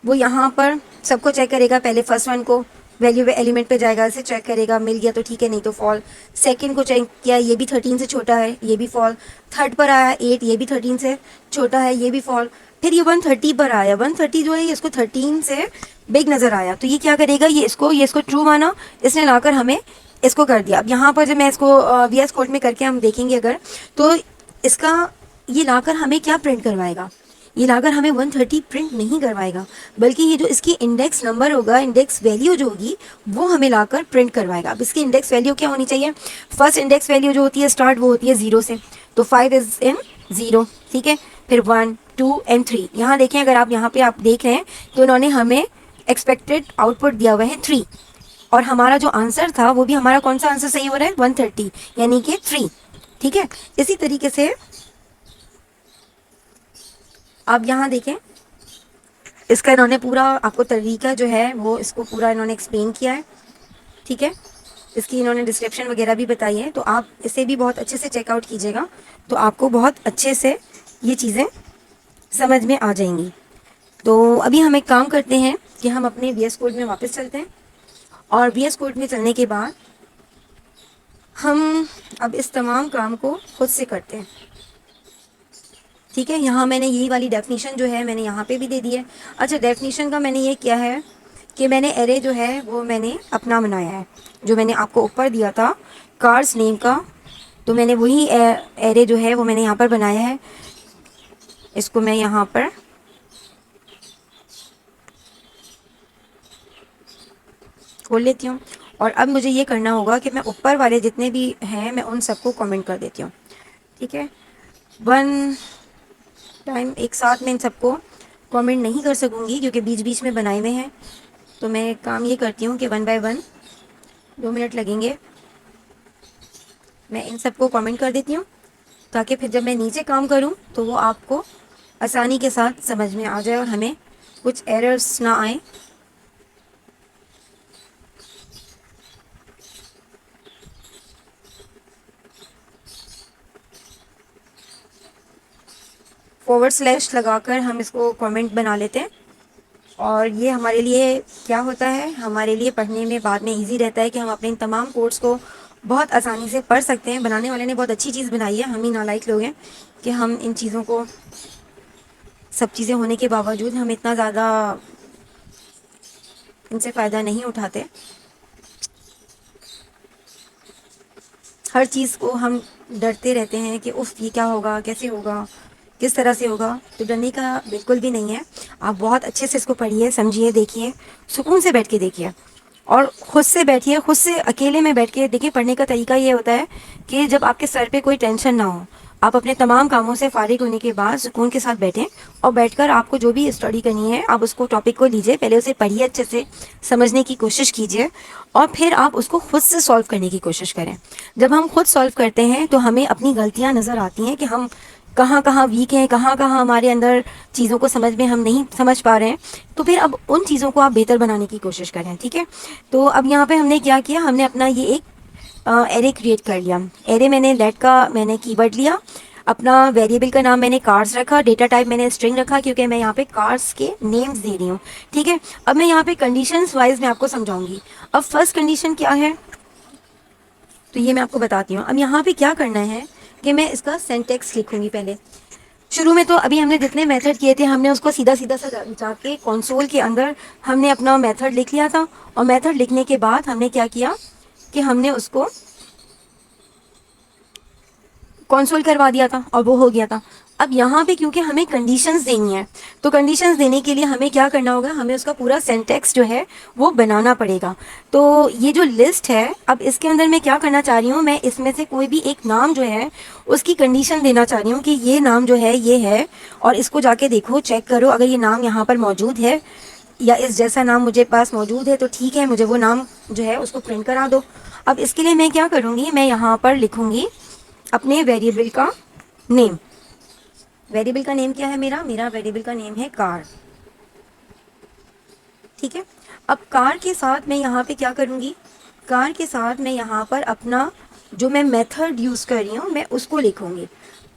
वो यहाँ पर सबको चेक करेगा। पहले फर्स्ट वन को वैल्यू एलिमेंट पे जाएगा, इसे चेक करेगा, मिल गया तो ठीक है, नहीं तो फॉल। सेकंड को चेक किया, ये भी 13 से छोटा है, ये भी फॉल। थर्ड पर आया 8, ये भी 13 से छोटा है, ये भी फॉल। फिर ये 130 पर आया, 130 जो है इसको 13 से बिग नज़र आया, तो ये क्या करेगा, ये इसको ट्रू माना, इसने लाकर हमें इसको कर दिया। अब यहाँ पर जब मैं इसको VS कोड में करके हम देखेंगे अगर, तो इसका ये लाकर हमें क्या प्रिंट करवाएगा, ये लाकर हमें 130 प्रिंट नहीं करवाएगा, बल्कि ये जो इसकी इंडेक्स नंबर होगा, इंडेक्स वैल्यू जो होगी वो हमें लाकर प्रिंट करवाएगा। अब इसकी इंडेक्स वैल्यू क्या होनी चाहिए, फर्स्ट इंडेक्स वैल्यू जो होती है स्टार्ट, वो होती है 0 से, तो 5 इज़ इन 0। ठीक है, फिर 1 2 एंड 3। यहाँ देखें, अगर आप यहाँ पे आप देख रहे हैं तो उन्होंने हमें एक्सपेक्टेड आउटपुट दिया हुआ है 3, और हमारा जो आंसर था वो भी हमारा कौन सा आंसर सही हो रहा है, 130, यानी कि 3। ठीक है, इसी तरीके से आप यहाँ देखें, इसका इन्होंने पूरा आपको तरीका जो है वो इसको पूरा इन्होंने एक्सप्लेन किया है। ठीक है, इसकी इन्होंने डिस्क्रिप्शन वगैरह भी बताई है, तो आप इसे भी बहुत अच्छे से चेकआउट कीजिएगा, तो आपको बहुत अच्छे से ये चीज़ें समझ में आ जाएंगी। तो अभी हम एक काम करते हैं कि हम अपने VS कोड में वापस चलते हैं, और VS कोड में चलने के बाद हम अब इस तमाम काम को खुद से करते हैं। ठीक है, यहाँ मैंने यही वाली डेफिनेशन जो है मैंने यहाँ पे भी दे दी है। अच्छा, डेफिनेशन का मैंने ये किया है कि मैंने एरे जो है वो मैंने अपना बनाया है, जो मैंने आपको ऊपर दिया था कार्स नेम का, तो मैंने वही एरे जो है वो मैंने यहाँ पर बनाया है। इसको मैं यहाँ पर खोल लेती हूँ, और अब मुझे ये करना होगा कि मैं ऊपर वाले जितने भी हैं मैं उन सबको कमेंट कर देती हूँ। ठीक है, वन टाइम एक साथ में इन सबको कमेंट नहीं कर सकूँगी क्योंकि बीच बीच में बनाए हुए हैं, तो मैं काम ये करती हूँ कि 1 बाय 1 2 मिनट लगेंगे, मैं इन सबको कमेंट कर देती हूँ, ताकि फिर जब मैं नीचे काम करूँ तो वो आपको आसानी के साथ समझ में आ जाए और हमें कुछ एरर्स ना आए। फॉरवर्ड स्लैश लगाकर हम इसको कमेंट बना लेते हैं। और ये हमारे लिए क्या होता है, हमारे लिए पढ़ने में बाद में इजी रहता है कि हम अपने इन तमाम कोड्स को बहुत आसानी से पढ़ सकते हैं। बनाने वाले ने बहुत अच्छी चीज़ बनाई है, हम ही नालायक लोग हैं कि हम इन चीज़ों को, सब चीज़ें होने के बावजूद हम इतना ज़्यादा इनसे फ़ायदा नहीं उठाते। हर चीज़ को हम डरते रहते हैं कि उफ ये क्या होगा, कैसे होगा, किस तरह से होगा। तो डरने का बिल्कुल भी नहीं है। आप बहुत अच्छे से इसको पढ़िए, समझिए, देखिए, सुकून से बैठ के देखिए और खुद से बैठिए, खुद से अकेले में बैठ के देखिए। पढ़ने का तरीका ये होता है कि जब आपके सर पे कोई टेंशन ना हो, आप अपने तमाम कामों से फारिग होने के बाद सुकून के साथ बैठें और बैठकर आपको जो भी स्टडी करनी है आप उसको टॉपिक को लीजिए, पहले उसे पढ़िए, अच्छे से समझने की कोशिश कीजिए और फिर आप उसको खुद से सॉल्व करने की कोशिश करें। जब हम खुद सॉल्व करते हैं तो हमें अपनी गलतियाँ नज़र आती हैं कि हम कहाँ कहाँ वीक हैं, कहाँ कहाँ हमारे अंदर चीज़ों को समझ में हम नहीं समझ पा रहे हैं। तो फिर अब उन चीज़ों को आप बेहतर बनाने की कोशिश करें, ठीक है। तो अब यहाँ पे हमने क्या किया, हमने अपना ये एक एरे क्रिएट कर लिया। एरे मैंने लेट का मैंने कीवर्ड लिया, अपना वेरिएबल का नाम मैंने कार्स रखा, डेटा टाइप मैंने स्ट्रिंग रखा क्योंकि मैं यहाँ पे कार्स के नेम्स दे रही हूँ, ठीक है। अब मैं यहाँ पे कंडीशंस वाइज मैं आपको समझाऊंगी। अब फर्स्ट कंडीशन क्या है तो ये मैं आपको बताती हूँ। अब यहाँ पे क्या करना है कि मैं इसका सिंटैक्स लिखूंगी। पहले शुरू में तो अभी हमने जितने मेथड किए थे हमने उसको सीधा सीधा सा जाके कंसोल के अंदर हमने अपना मेथड लिख लिया था और मेथड लिखने के बाद हमने क्या किया कि हमने उसको कंसोल करवा दिया था और वो हो गया था। अब यहाँ पे क्योंकि हमें कंडीशंस देनी है तो कंडीशंस देने के लिए हमें क्या करना होगा, हमें उसका पूरा सिंटैक्स जो है वो बनाना पड़ेगा। तो ये जो लिस्ट है, अब इसके अंदर मैं क्या करना चाह रही हूँ, मैं इसमें से कोई भी एक नाम जो है उसकी कंडीशन देना चाह रही हूँ कि ये नाम जो है ये है और इसको जाके देखो, चेक करो अगर ये नाम यहाँ पर मौजूद है या इस जैसा नाम मुझे पास मौजूद है तो ठीक है, मुझे वो नाम जो है उसको प्रिंट करा दो। अब इसके लिए मैं क्या करूँगी, मैं यहाँ पर लिखूँगी अपने वेरिएबल का नेम। वेरिएबल का नेम क्या है मेरा, मेरा वेरिएबल का नेम है कार, ठीक है। अब कार के साथ मैं यहाँ पे क्या करूँगी, कार के साथ मैं यहाँ पर अपना जो मैं मेथड यूज़ कर रही हूँ मैं उसको लिखूँगी।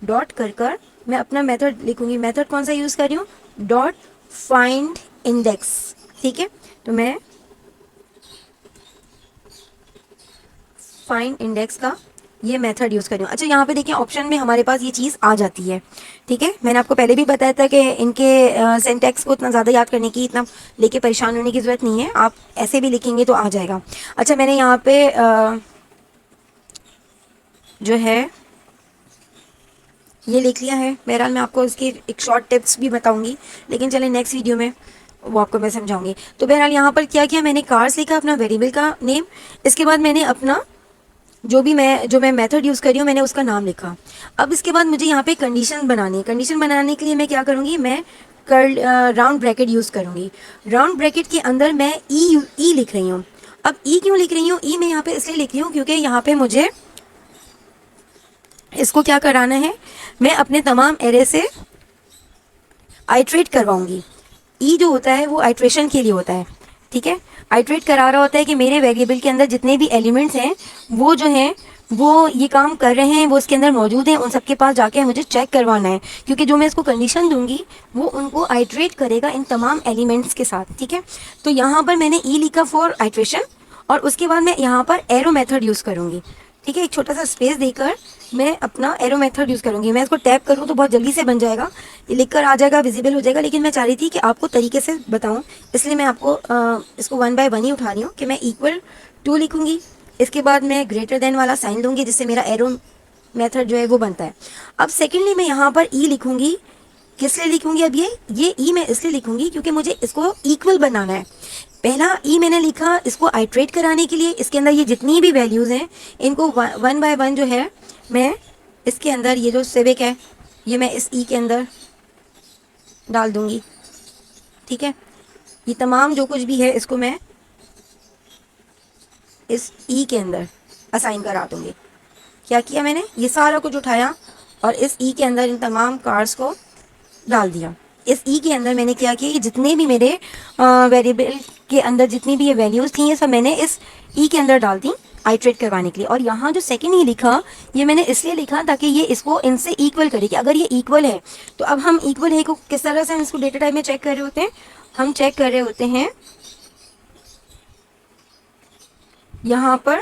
डॉट कर मैं अपना मेथड लिखूँगी। मेथड कौन सा यूज़ कर रही हूँ, डॉट फाइंड इंडेक्स, ठीक है। तो मैं फाइंड इंडेक्स का ये मेथड यूज़ कर रही हूँ। अच्छा यहाँ पे देखिए ऑप्शन में हमारे पास ये चीज़ आ जाती है, ठीक है। मैंने आपको पहले भी बताया था कि इनके सिंटैक्स को इतना ज़्यादा याद करने की, इतना लेके परेशान होने की ज़रूरत नहीं है, आप ऐसे भी लिखेंगे तो आ जाएगा। अच्छा मैंने यहाँ पे जो है ये लिख लिया है। बहरहाल मैं आपको इसकी एक शॉर्ट टिप्स भी बताऊंगी, लेकिन चले नेक्स्ट वीडियो में वो आपको मैं समझाऊंगी। तो बहरहाल यहाँ पर क्या किया, मैंने कार्स लिखा अपना वेरिएबल का नेम, इसके बाद मैंने अपना जो मैं मेथड यूज़ कर रही हूँ मैंने उसका नाम लिखा। अब इसके बाद मुझे यहाँ पे कंडीशन बनानी है। कंडीशन बनाने के लिए मैं क्या करूँगी, मैं कर्ल राउंड ब्रैकेट यूज़ करूँगी। राउंड ब्रैकेट के अंदर मैं ई लिख रही हूँ। अब ई क्यों लिख रही हूँ, ई मैं यहाँ पे इसलिए लिख रही हूँ क्योंकि यहाँ पे मुझे इसको क्या कराना है, मैं अपने तमाम एरे से आइट्रेट करवाऊंगी। ई जो होता है वो आइट्रेशन के लिए होता है, ठीक है। आइट्रेट करा रहा होता है कि मेरे वेरिएबल के अंदर जितने भी एलिमेंट्स हैं वो जो हैं वो ये काम कर रहे हैं, वो इसके अंदर मौजूद हैं, उन सबके पास जाके मुझे चेक करवाना है क्योंकि जो मैं इसको कंडीशन दूंगी वो उनको आइट्रेट करेगा इन तमाम एलिमेंट्स के साथ, ठीक है। तो यहाँ पर मैंने ई लिखा फॉर आइट्रेशन और उसके बाद मैं यहाँ पर एरो मेथड यूज़ करूँगी, ठीक है। एक छोटा सा स्पेस देकर मैं अपना एरो मेथड यूज़ करूँगी। मैं इसको टैप करूँ तो बहुत जल्दी से बन जाएगा, ये लिख कर आ जाएगा, विजिबल हो जाएगा, लेकिन मैं चाह रही थी कि आपको तरीके से बताऊँ इसलिए मैं आपको इसको 1 बाय 1 ही उठा रही हूँ कि मैं इक्वल टू लिखूँगी, इसके बाद मैं ग्रेटर देन वाला साइन दूंगी जिससे मेरा एरो मेथड जो है वो बनता है। अब सेकेंडली मैं यहाँ पर ई लिखूँगी, किस लिए लिखूँगी, अब ये ई मैं इसलिए लिखूँगी क्योंकि मुझे इसको इक्वल बनाना है। पहला ई मैंने लिखा इसको आइट्रेट कराने के लिए, इसके अंदर ये जितनी भी वैल्यूज़ हैं इनको 1 बाय 1 जो है मैं इसके अंदर, ये जो सिविक है ये मैं इस ई के अंदर डाल दूंगी, ठीक है। ये तमाम जो कुछ भी है इसको मैं इस ई के अंदर असाइन करा दूंगी। क्या किया मैंने, ये सारा कुछ उठाया और इस ई के अंदर इन तमाम कार्ड्स को डाल दिया। इस ई के अंदर मैंने क्या किया, जितने भी मेरे वेरिएबल के अंदर जितनी भी ये वैल्यूज़ थी ये सब मैंने इस ई के अंदर डाल दी आइट्रेट करवाने के लिए। और यहाँ जो सेकंड ही लिखा, ये मैंने इसलिए लिखा ताकि ये इसको इनसे इक्वल करे कि अगर ये इक्वल है तो अब हम इक्वल है को किस तरह से हम इसको डेटा टाइप में चेक कर रहे होते हैं, हम चेक कर रहे होते हैं यहाँ पर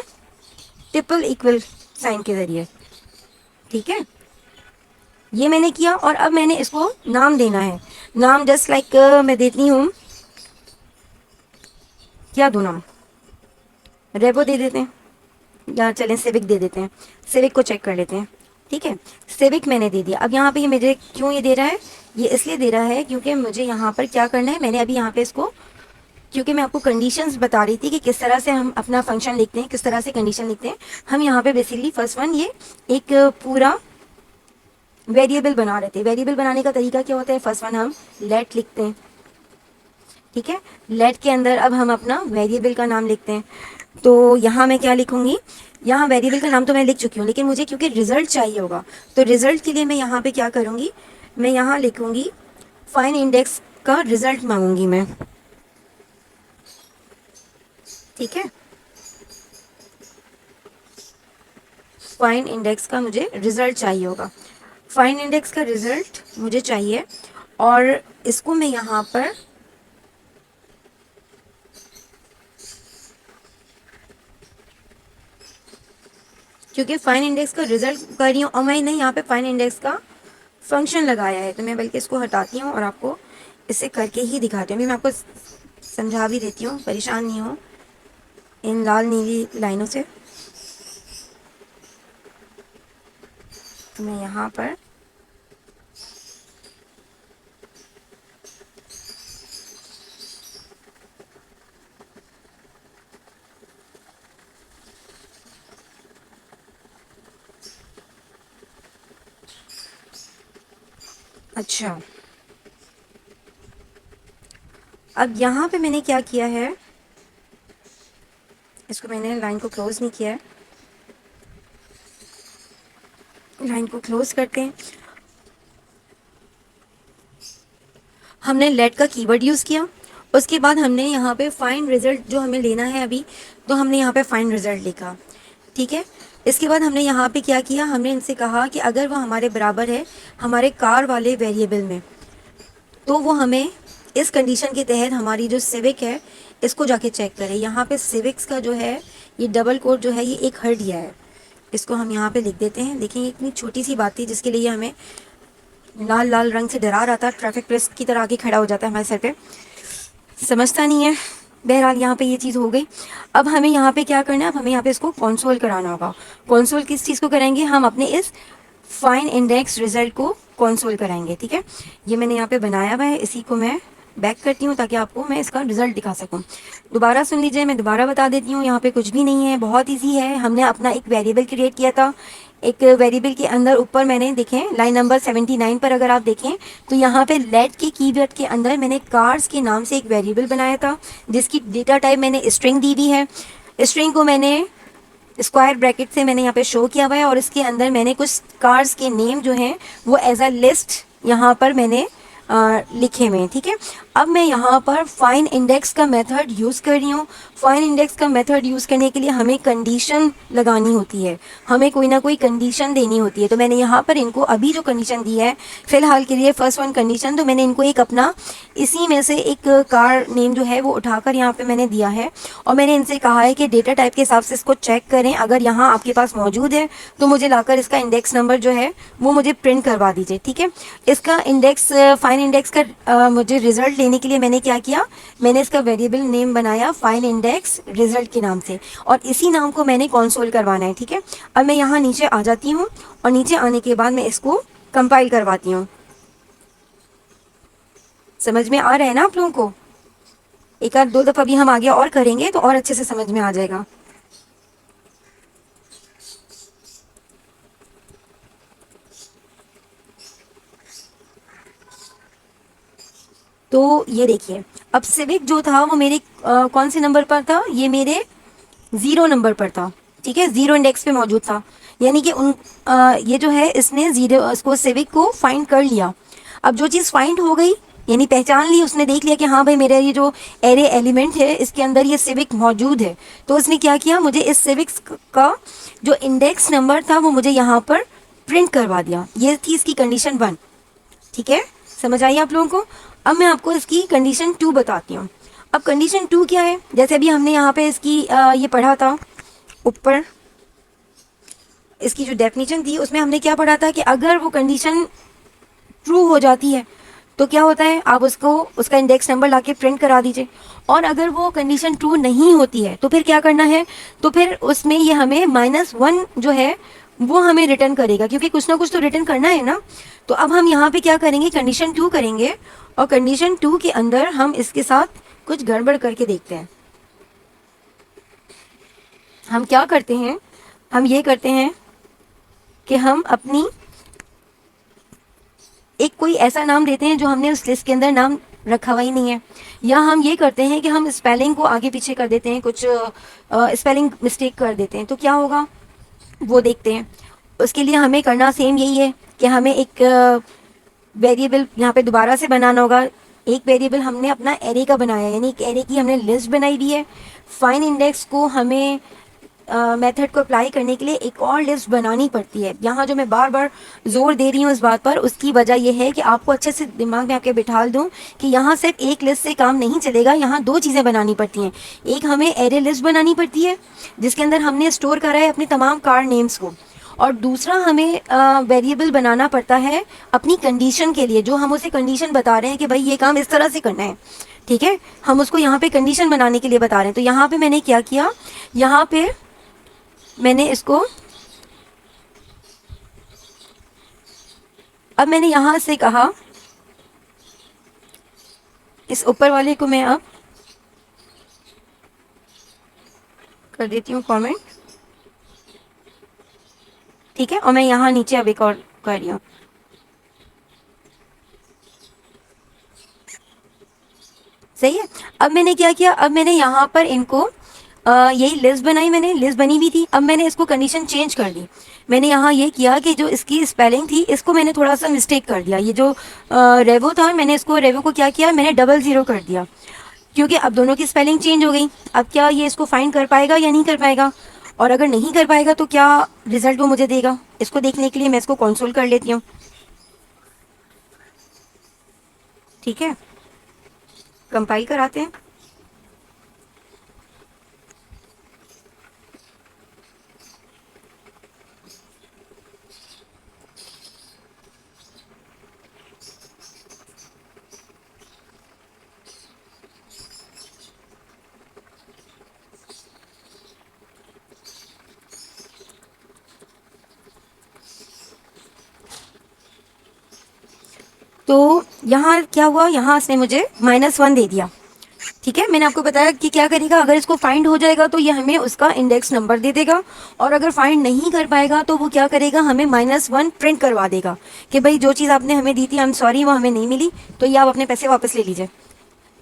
ट्रिपल इक्वल साइन के जरिए। ठीक है, ये मैंने किया और अब मैंने इसको नाम देना है। नाम जस्ट लाइक मैं देती हूँ, क्या दूँ नाम, रेपो दे देते हैं या चलें सिविक दे देते हैं। सिविक को चेक कर लेते हैं। ठीक है, सिविक मैंने दे दिया। अब यहाँ पे ये मुझे क्यों ये दे रहा है, ये इसलिए दे रहा है क्योंकि मुझे यहाँ पर क्या करना है, मैंने अभी यहाँ पे इसको, क्योंकि मैं आपको कंडीशंस बता रही थी कि किस तरह से हम अपना फंक्शन लिखते हैं, किस तरह से कंडीशन लिखते हैं। हम यहाँ पे बेसिकली फर्स्ट वन ये एक पूरा वेरिएबल बना रहे थे। वेरिएबल बनाने का तरीका क्या होता है, फर्स्ट वन हम लेट लिखते हैं। ठीक है, लेट के अंदर अब हम अपना वेरिएबल का नाम लिखते हैं। तो यहाँ मैं क्या लिखूंगी, यहाँ वेरिएबल का नाम तो मैं लिख चुकी हूँ, लेकिन मुझे क्योंकि रिजल्ट चाहिए होगा तो रिजल्ट के लिए मैं यहाँ पे क्या करूँगी, मैं यहाँ लिखूंगी फाइन इंडेक्स का रिजल्ट मांगूंगी मैं। ठीक है, फाइन इंडेक्स का मुझे रिजल्ट चाहिए होगा, फाइन इंडेक्स का रिजल्ट मुझे चाहिए। और इसको मैं यहाँ पर क्योंकि फाइन इंडेक्स का रिजल्ट कर रही हूँ और मैंने यहाँ पे फाइन इंडेक्स का फंक्शन लगाया है, तो मैं बल्कि इसको हटाती हूँ और आपको इसे करके ही दिखाती हूँ। अभी मैं आपको समझा भी देती हूँ, परेशान नहीं हो इन लाल नीली लाइनों से। तो मैं यहाँ पर अच्छा, अब यहाँ पे मैंने क्या किया है, इसको मैंने लाइन को क्लोज नहीं किया है, लाइन को क्लोज करते हैं। हमने लेट का कीवर्ड यूज़ किया, उसके बाद हमने यहाँ पे फाइंड रिजल्ट जो हमें लेना है अभी, तो हमने यहाँ पे फाइंड रिजल्ट लिखा। ठीक है, इसके बाद हमने यहाँ पे क्या किया, हमने इनसे कहा कि अगर वो हमारे बराबर है हमारे कार वाले वेरिएबल में, तो वो हमें इस कंडीशन के तहत हमारी जो सिविक है इसको जाके चेक करें। यहाँ पे सिविक्स का जो है ये डबल कोड जो है ये एक हर दिया है, इसको हम यहाँ पे लिख देते हैं। देखिए इतनी छोटी सी बात थी जिसके लिए हमें लाल लाल रंग से डरा रहा था, ट्रैफिक पुलिस की तरह आगे खड़ा हो जाता है हमारे सर पे, समझता नहीं है। बहरहाल यहाँ पे ये चीज़ हो गई। अब हमें यहाँ पे क्या करना है, अब हमें यहाँ पे इसको कंसोल कराना होगा। कंसोल किस चीज़ को कराएंगे, हम अपने इस फाइन इंडेक्स रिजल्ट को कंसोल कराएंगे। ठीक है, ये मैंने यहाँ पे बनाया हुआ है, इसी को मैं बैक करती हूँ ताकि आपको मैं इसका रिजल्ट दिखा सकूँ। दोबारा सुन लीजिए, मैं दोबारा बता देती हूँ, यहाँ पे कुछ भी नहीं है, बहुत ईजी है। हमने अपना एक वेरिएबल क्रिएट किया था, एक वेरिएबल के अंदर ऊपर मैंने देखें लाइन नंबर 79 पर अगर आप देखें तो यहाँ पे लेट के कीवर्ड के अंदर मैंने कार्स के नाम से एक वेरिएबल बनाया था जिसकी डेटा टाइप मैंने स्ट्रिंग दी हुई है। स्ट्रिंग को मैंने स्क्वायर ब्रैकेट से मैंने यहाँ पे शो किया हुआ है और इसके अंदर मैंने कुछ कार्स के नेम जो हैं वो एज अ लिस्ट यहाँ पर मैंने लिखे हुए हैं। ठीक है, अब मैं यहाँ पर फाइन इंडेक्स का मेथड यूज़ कर रही हूँ। फाइन इंडेक्स का मेथड यूज़ करने के लिए हमें कंडीशन लगानी होती है, हमें कोई ना कोई कंडीशन देनी होती है। तो मैंने यहाँ पर इनको अभी जो कंडीशन दी है फ़िलहाल के लिए फर्स्ट वन कंडीशन, तो मैंने इनको एक अपना इसी में से एक कार नेम जो है वो उठाकर यहाँ पर मैंने दिया है और मैंने इनसे कहा है कि डेटा टाइप के हिसाब से इसको चेक करें, अगर यहाँ आपके पास मौजूद है तो मुझे लाकर इसका इंडेक्स नंबर जो है वो मुझे प्रिंट करवा दीजिए। ठीक है, इसका इंडेक्स फाइन इंडेक्स का मुझे रिजल्ट लेने के लिए मैंने क्या किया, मैंने इसका वेरिएबल नेम बनाया फाइन इंडेक्स रिजल्ट के नाम से और इसी नाम को मैंने कंसोल करवाना है। ठीक है, अब मैं यहाँ नीचे आ जाती हूँ और नीचे आने के बाद मैं इसको कंपाइल करवाती हूँ। समझ में आ रहा है ना आप लोगों को, एक आध दो दफ़ा भी हम आगे और करेंगे तो और अच्छे से समझ में आ जाएगा। तो ये देखिए, अब सिविक जो था वो मेरे कौन से नंबर पर था, ये मेरे 0 नंबर पर था। ठीक है, 0 इंडेक्स पे मौजूद था, यानी कि ये जो है इसने जीरो इसको सिविक को फाइंड कर लिया। अब जो चीज़ फाइंड हो गई यानी पहचान ली, उसने देख लिया कि हाँ भाई मेरा ये जो एरे एलिमेंट है इसके अंदर ये सिविक मौजूद है, तो उसने क्या किया, मुझे इस सिविक्स का जो इंडेक्स नंबर था वो मुझे यहाँ पर प्रिंट करवा दिया। ये थी इसकी कंडीशन 1। ठीक है, समझ आई आप लोगों को। अब मैं आपको इसकी कंडीशन 2 बताती हूँ। अब कंडीशन 2 क्या है, जैसे अभी हमने यहाँ पे इसकी ये पढ़ा था ऊपर, इसकी जो डेफिनेशन थी उसमें हमने क्या पढ़ा था कि अगर वो कंडीशन ट्रू हो जाती है तो क्या होता है, आप उसको उसका इंडेक्स नंबर लाके प्रिंट करा दीजिए। और अगर वो कंडीशन ट्रू नहीं होती है तो फिर क्या करना है, तो फिर उसमें ये हमें -1 जो है वो हमें रिटर्न करेगा, क्योंकि कुछ ना कुछ तो रिटर्न करना है ना। तो अब हम यहाँ पे क्या करेंगे, कंडीशन 2 करेंगे, और कंडीशन 2 के अंदर हम इसके साथ कुछ गड़बड़ करके देखते हैं। हम क्या करते हैं, हम ये करते हैं कि हम अपनी एक कोई ऐसा नाम देते हैं जो हमने उस लिस्ट के अंदर नाम रखा हुआ ही नहीं है, या हम ये करते हैं कि हम स्पेलिंग को आगे पीछे कर देते हैं, कुछ स्पेलिंग मिस्टेक कर देते हैं, तो क्या होगा वो देखते हैं। उसके लिए हमें करना सेम यही है कि हमें एक वेरिएबल यहाँ पे दोबारा से बनाना होगा। एक वेरिएबल हमने अपना एरे का बनाया, यानी एक एरे की हमने लिस्ट बनाई हुई है। फाइन इंडेक्स को हमें मेथड को अप्लाई करने के लिए एक और लिस्ट बनानी पड़ती है। यहाँ जो मैं बार बार जोर दे रही हूँ इस बात पर, उसकी वजह यह है कि आपको अच्छे से दिमाग में आपके बिठा दूँ कि यहाँ सिर्फ एक लिस्ट से काम नहीं चलेगा, यहाँ 2 चीज़ें बनानी पड़ती हैं। एक हमें एरे लिस्ट बनानी पड़ती है जिसके अंदर हमने स्टोर करा है अपने तमाम कार नेम्स को, और दूसरा हमें वेरिएबल बनाना पड़ता है अपनी कंडीशन के लिए, जो हम उसे कंडीशन बता रहे हैं कि भाई ये काम इस तरह से करना है। ठीक है, हम उसको यहाँ पे कंडीशन बनाने के लिए बता रहे हैं। तो यहाँ पे मैंने क्या किया, यहाँ पे मैंने इसको, अब मैंने यहाँ से कहा, इस ऊपर वाले को मैं अब कर देती हूँ कमेंट। ठीक है, और मैं यहाँ नीचे अब एक और कर रही हूँ। सही है, अब मैंने क्या किया, अब मैंने यहाँ पर इनको यही लिस्ट बनाई, मैंने लिस्ट बनी हुई थी, अब मैंने इसको कंडीशन चेंज कर दी। मैंने यहाँ ये किया कि जो इसकी स्पेलिंग थी इसको मैंने थोड़ा सा मिस्टेक कर दिया। ये जो रेवो था, मैंने इसको रेवो को क्या किया, मैंने 00 कर दिया, क्योंकि अब दोनों की स्पेलिंग चेंज हो गई। अब क्या ये इसको फाइंड कर पाएगा या नहीं कर पाएगा, और अगर नहीं कर पाएगा तो क्या रिजल्ट वो मुझे देगा, इसको देखने के लिए मैं इसको कंसोल कर लेती हूँ। ठीक है, कंपाइल कराते हैं। तो यहाँ क्या हुआ, यहाँ इसने मुझे -1 दे दिया। ठीक है, मैंने आपको बताया कि क्या करेगा, अगर इसको फाइंड हो जाएगा तो ये हमें उसका इंडेक्स नंबर दे देगा, और अगर फाइंड नहीं कर पाएगा तो वो क्या करेगा, हमें -1 प्रिंट करवा देगा कि भाई जो चीज़ आपने हमें दी थी, आई एम सॉरी, वो हमें नहीं मिली, तो ये आप अपने पैसे वापस ले लीजिए,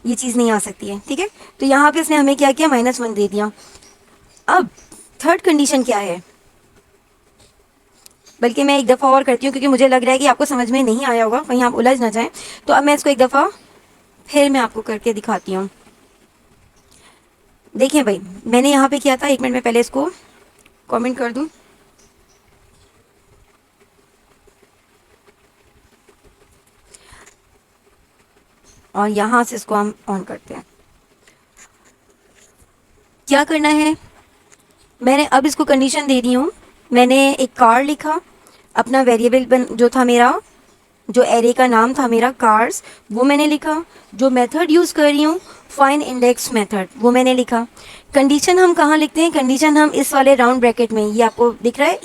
ये चीज़ नहीं आ सकती है। ठीक है, तो यहाँ पे इसने हमें क्या किया, -1 दे दिया। अब थर्ड कंडीशन क्या है, बल्कि मैं एक दफ़ा और करती हूँ क्योंकि मुझे लग रहा है कि आपको समझ में नहीं आया होगा, कहीं आप उलझ ना जाएं। तो अब मैं इसको एक दफ़ा फिर मैं आपको करके दिखाती हूँ। देखिए भाई, मैंने यहाँ पे किया था, 1 मिनट में पहले इसको कमेंट कर दूँ। और यहाँ से इसको हम ऑन करते हैं। क्या करना है, मैंने अब इसको कंडीशन दे रही हूँ, मैंने एक कार लिखा, अपना वेरिएबल जो था मेरा, जो एरे का नाम था मेरा कार्स, वो मैंने लिखा। जो मेथड यूज़ कर रही हूँ फाइंड इंडेक्स मेथड, वो मैंने लिखा। कंडीशन हम कहाँ लिखते हैं, कंडीशन हम इस वाले राउंड ब्रैकेट में, ये आपको दिख रहा है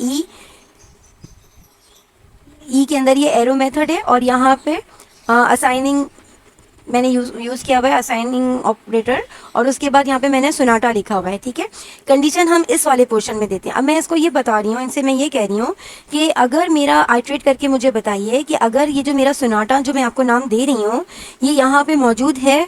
ई के अंदर ये एरो मेथड है, और यहाँ पे असाइनिंग मैंने यूज़ किया हुआ है, असाइनिंग ऑपरेटर, और उसके बाद यहाँ पे मैंने सोनाटा लिखा हुआ है। ठीक है, कंडीशन हम इस वाले पोर्शन में देते हैं। अब मैं इसको ये बता रही हूँ, इनसे मैं ये कह रही हूँ कि अगर मेरा आइट्रेट करके मुझे बताइए कि अगर ये जो मेरा सोनाटा जो मैं आपको नाम दे रही हूँ ये यहाँ पे मौजूद है,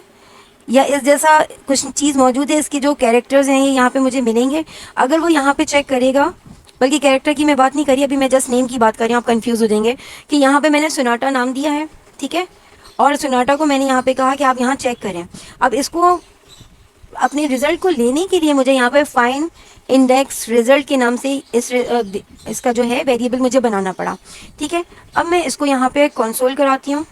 या इस जैसा कुछ चीज़ मौजूद है, इसके जो कैरेक्टर्स हैं ये यहाँ पे मुझे मिलेंगे। अगर वो यहाँ पे चेक करेगा, बल्कि कैरेक्टर की मैं बात नहीं करी, अभी मैं जस्ट नेम की बात कर रही हूँ, आप कंफ्यूज हो जाएंगे कि यहाँ पे मैंने सोनाटा नाम दिया है। ठीक है, और सोनाटा को मैंने यहाँ पे कहा कि आप यहाँ चेक करें। अब इसको अपने रिजल्ट को लेने के लिए मुझे यहाँ पे फाइंड इंडेक्स रिजल्ट के नाम से इसका जो है वेरिएबल मुझे बनाना पड़ा। ठीक है, अब मैं इसको यहाँ पे कंसोल कराती हूँ।